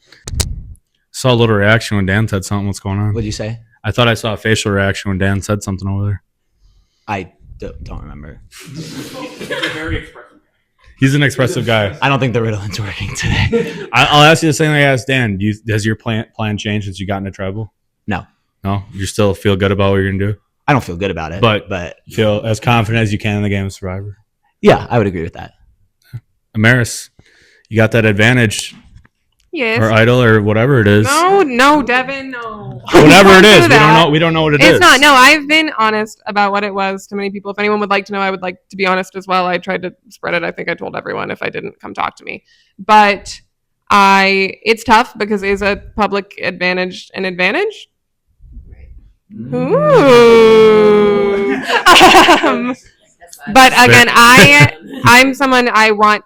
[SPEAKER 1] Saw a little reaction when Dan said something. What's going on?
[SPEAKER 5] What'd you say?
[SPEAKER 1] I thought I saw a facial reaction when Dan said something over there.
[SPEAKER 5] I don't remember.
[SPEAKER 1] He's an expressive guy.
[SPEAKER 5] I don't think the Ritalин's working today.
[SPEAKER 1] I'll ask you the same thing I asked Dan. Has your plan changed since you got into tribal?
[SPEAKER 5] No.
[SPEAKER 1] No? You still feel good about what you're going to do?
[SPEAKER 5] I don't feel good about it.
[SPEAKER 1] But feel as confident as you can in the game of Survivor?
[SPEAKER 5] Yeah, I would agree with that.
[SPEAKER 1] Amaris, you got that advantage.
[SPEAKER 19] Yes.
[SPEAKER 1] Or idol or whatever it is.
[SPEAKER 19] No, Devin, no.
[SPEAKER 1] Whatever it is.
[SPEAKER 19] Do that.
[SPEAKER 1] We don't know what it is.
[SPEAKER 19] It's not. No, I've been honest about what it was to many people. If anyone would like to know, I would like to be honest as well. I tried to spread it. I think I told everyone. If I didn't, come talk to me. But it's tough because is a public advantage an advantage? Ooh. But again, I'm someone, I want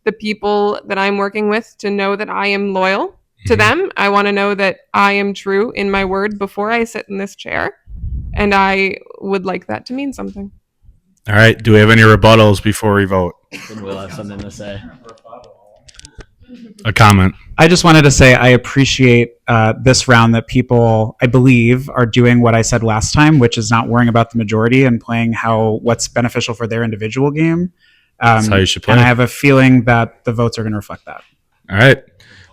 [SPEAKER 19] the people that I'm working with to know that I am loyal to them. I want to know that I am true in my word before I sit in this chair. And I would like that to mean something.
[SPEAKER 1] All right. Do we have any rebuttals before we vote?
[SPEAKER 5] We'll have something to say.
[SPEAKER 1] A comment.
[SPEAKER 2] I just wanted to say I appreciate this round that people, I believe, are doing what I said last time, which is not worrying about the majority and playing what's beneficial for their individual game.
[SPEAKER 1] That's how you should play.
[SPEAKER 2] And I have a feeling that the votes are going to reflect that.
[SPEAKER 1] All right.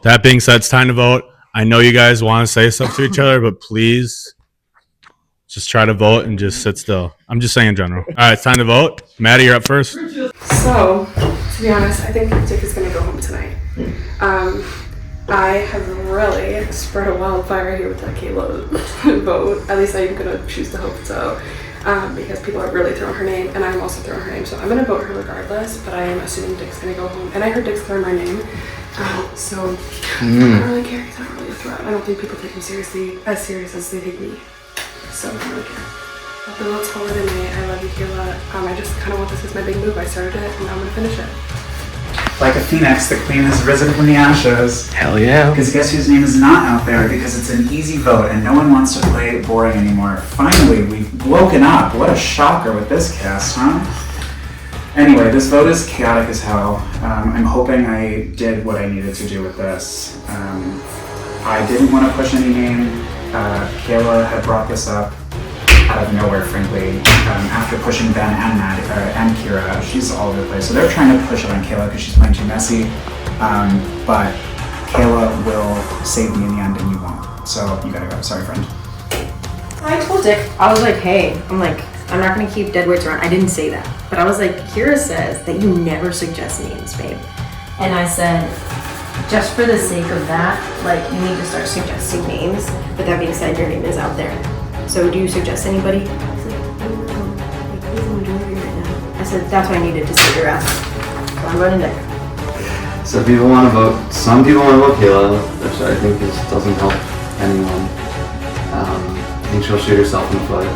[SPEAKER 1] That being said, it's time to vote. I know you guys want to say stuff to each other, but please just try to vote and just sit still. I'm just saying in general. All right, it's time to vote. Maddie, you're up first.
[SPEAKER 13] So, to be honest, I think Dick is going to go home tonight. I have really spread a wildfire here with that Kayla vote. At least I'm going to choose to hope so. because people are really throwing her name, and I'm also throwing her name. So I'm going to vote her regardless, but I am assuming Dick's going to go home. And I heard Dick's throwing my name, so I don't really care. He's not really a threat. I don't think people take him seriously as they take me. So I don't really care. But then let's call it a night. I love you, Kayla. I just kind of want this as my big move. I started it, and now I'm going to finish it.
[SPEAKER 2] Like a phoenix, the queen has risen from the ashes.
[SPEAKER 8] Hell yeah.
[SPEAKER 2] Because guess whose name is not out there? Because it's an easy vote and no one wants to play boring anymore. Finally, we've woken up. What a shocker with this cast, huh? Anyway, this vote is chaotic as hell. I'm hoping I did what I needed to do with this. I didn't want to push any name. Kayla had brought this up out of nowhere, frankly, after pushing Ben and Kira. She's all over the place. So they're trying to push it on Kayla because she's playing too messy. But Kayla will save me in the end and you won't. So you gotta go. Sorry, friend.
[SPEAKER 18] I told Dick, I was like, hey, I'm not gonna keep dead weights around. I didn't say that. But I was like, Kira says that you never suggest names, babe. And I said, just for the sake of that, like, you need to start suggesting names. But that being said, your name is out there. So do you suggest anybody? He's like, I don't know. Like, he's the majority right now. I said, that's what I needed to say your ass. So I'm voting Dick.
[SPEAKER 16] So people want to vote. Some people want to vote Kayla, which I think doesn't help anyone. I think she'll shoot herself in the foot.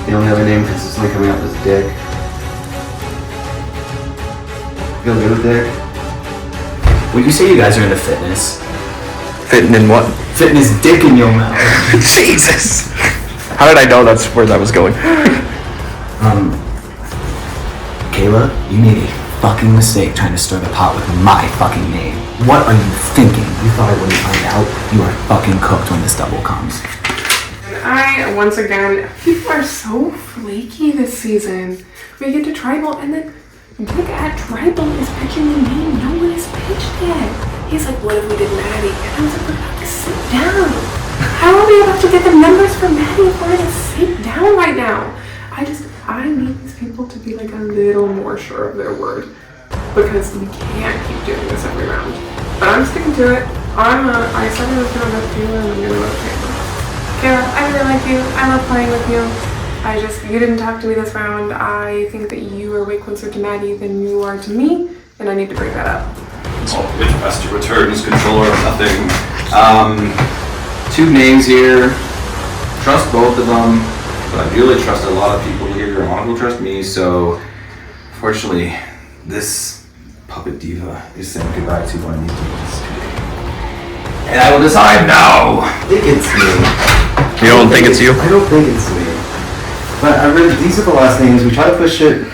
[SPEAKER 16] The only other name consistently coming up is Dick. Feel good with Dick?
[SPEAKER 5] Would you say you guys are into fitness?
[SPEAKER 8] Fitting in what?
[SPEAKER 5] Fitness dick in your mouth.
[SPEAKER 8] Jesus! How did I know that's where that was going?
[SPEAKER 5] Kayla, you made a fucking mistake trying to stir the pot with my fucking name. What are you thinking? You thought I wouldn't find out? You are fucking cooked when this double comes.
[SPEAKER 7] Once again, people are so flaky this season. We get to Tribal, and then Dick at Tribal is pitching the name no one has pitched yet. He's like, what if we did Maddie? And I was like, we're about to sit down. How are we about to get the numbers for Maddie if we're going to sit down right now? I need these people to be like a little more sure of their word, because we can't keep doing this every round. But I'm sticking to it. I started with Kayla, and I'm going to vote Kayla. Kayla, I really like you. I love playing with you. You didn't talk to me this round. I think that you are way closer to Maddie than you are to me, and I need to bring that up.
[SPEAKER 16] Which master returns controller or nothing. Two names here. Trust both of them, but I really trust a lot of people here. A lot of people trust me, so fortunately, this puppet diva is saying goodbye to one of these demons today. And I will decide now.
[SPEAKER 17] I think it's me.
[SPEAKER 8] You don't think it's you?
[SPEAKER 17] I don't think it's me. But these are the last names. We try to push it.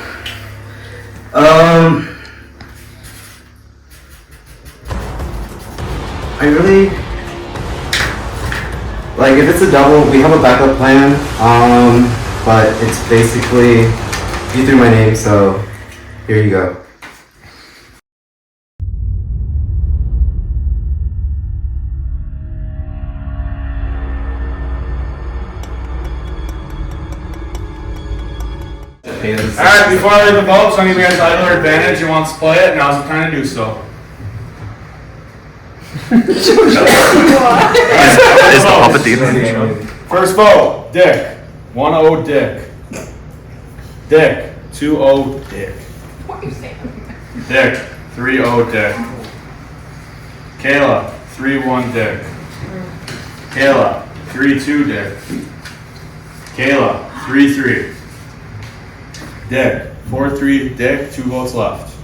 [SPEAKER 17] I really like, if it's a double, we have a backup plan. But it's basically, you threw my name, so here you go.
[SPEAKER 1] Alright, before I leave the vote, so any of you guys have either advantage and wants to play it, now's the time to do so.
[SPEAKER 8] Is the puppet diva?
[SPEAKER 1] First vote, Dick. 1-0 Dick. Dick. 2-0 Dick.
[SPEAKER 14] What are you saying?
[SPEAKER 1] Dick. 3-0 Dick. Kayla. 3-1 Dick. Kayla. 3-2 Dick. Kayla. 3-3. Dick. 4-3 Dick. 2 votes left.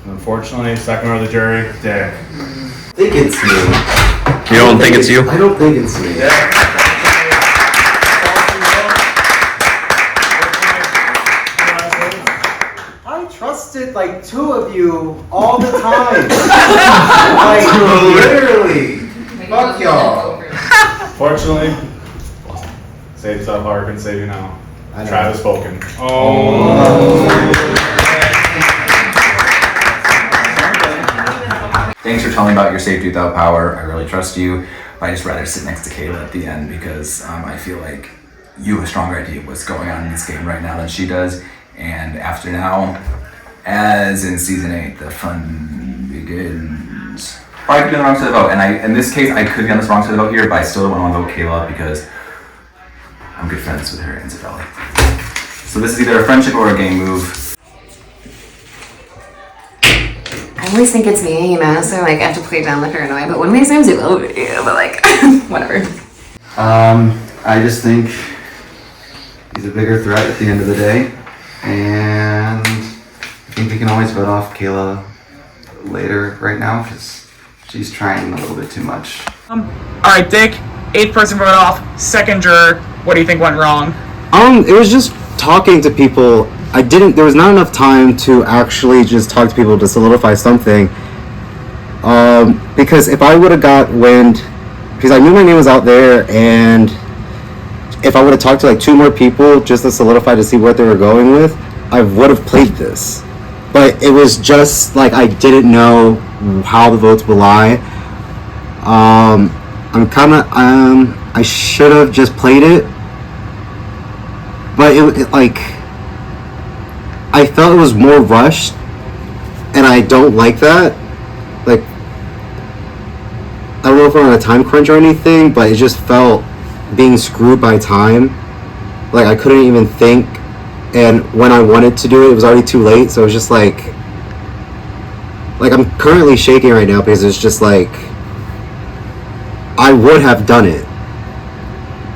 [SPEAKER 1] Unfortunately, second row of the jury, Dick.
[SPEAKER 17] I think it's me.
[SPEAKER 8] You don't think it's you?
[SPEAKER 17] I don't think it's me. I trusted like 2 of you all the time. Like literally. Fuck y'all.
[SPEAKER 1] Fortunately, say it's up, Harkin, save you now.
[SPEAKER 17] I know.
[SPEAKER 1] Travis spoken.
[SPEAKER 11] Thanks for telling me about your safety without power. I really trust you. But I just rather sit next to Kayla at the end because I feel like you have a stronger idea of what's going on in this game right now than she does. And after now, as in season 8, the fun begins. Or I could be on the wrong side of the vote. And in this case, I could be on the wrong side of the vote here, but I still don't want to vote Kayla because I'm good friends with her and Zafelli. So this is either a friendship or a game move.
[SPEAKER 14] I always think it's me, so like I have to play down the paranoia, but one of these times it will be you, but like, whatever.
[SPEAKER 10] I just think he's a bigger threat at the end of the day, and I think we can always vote off Kayla later right now because she's trying a little bit too much.
[SPEAKER 20] All right, Dick, 8th person vote off, second juror. What do you think went wrong?
[SPEAKER 12] It was just talking to people. There was not enough time to actually just talk to people to solidify something. Because if I would have got wind, because I knew my name was out there, and if I would have talked to like 2 more people just to solidify to see what they were going with, I would have played this. But it was just like I didn't know how the votes would lie. I should have just played it, but it like I felt it was more rushed, and I don't like that. Like, I don't know if we're on a time crunch or anything, but it just felt being screwed by time. Like, I couldn't even think, and when I wanted to do it, it was already too late, so it was just like I'm currently shaking right now because it's just like, I would have done it,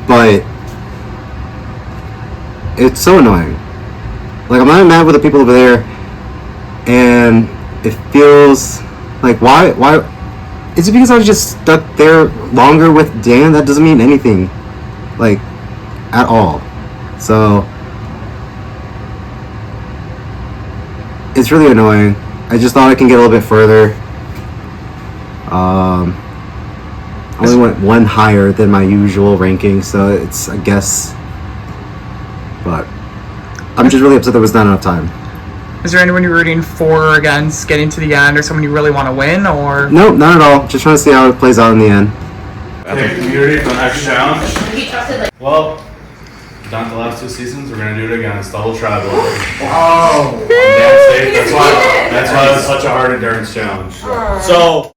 [SPEAKER 12] but it's so annoying. Like, I'm not mad with the people over there, and it feels like, why? Is it because I was just stuck there longer with Dan? That doesn't mean anything, like, at all. So, it's really annoying. I just thought I can get a little bit further. I only went 1 higher than my usual ranking, so it's, I guess, but I'm just really upset there was not enough time.
[SPEAKER 20] Is there anyone you're rooting for or against getting to the end, or someone you really want to win, or?
[SPEAKER 12] No, not at all. Just trying to see how it plays out in the end.
[SPEAKER 1] Okay, community for the next challenge. Well, done the last 2 seasons. We're gonna do it again. It's double tribal. Oh, that's why it's such a hard endurance challenge. So.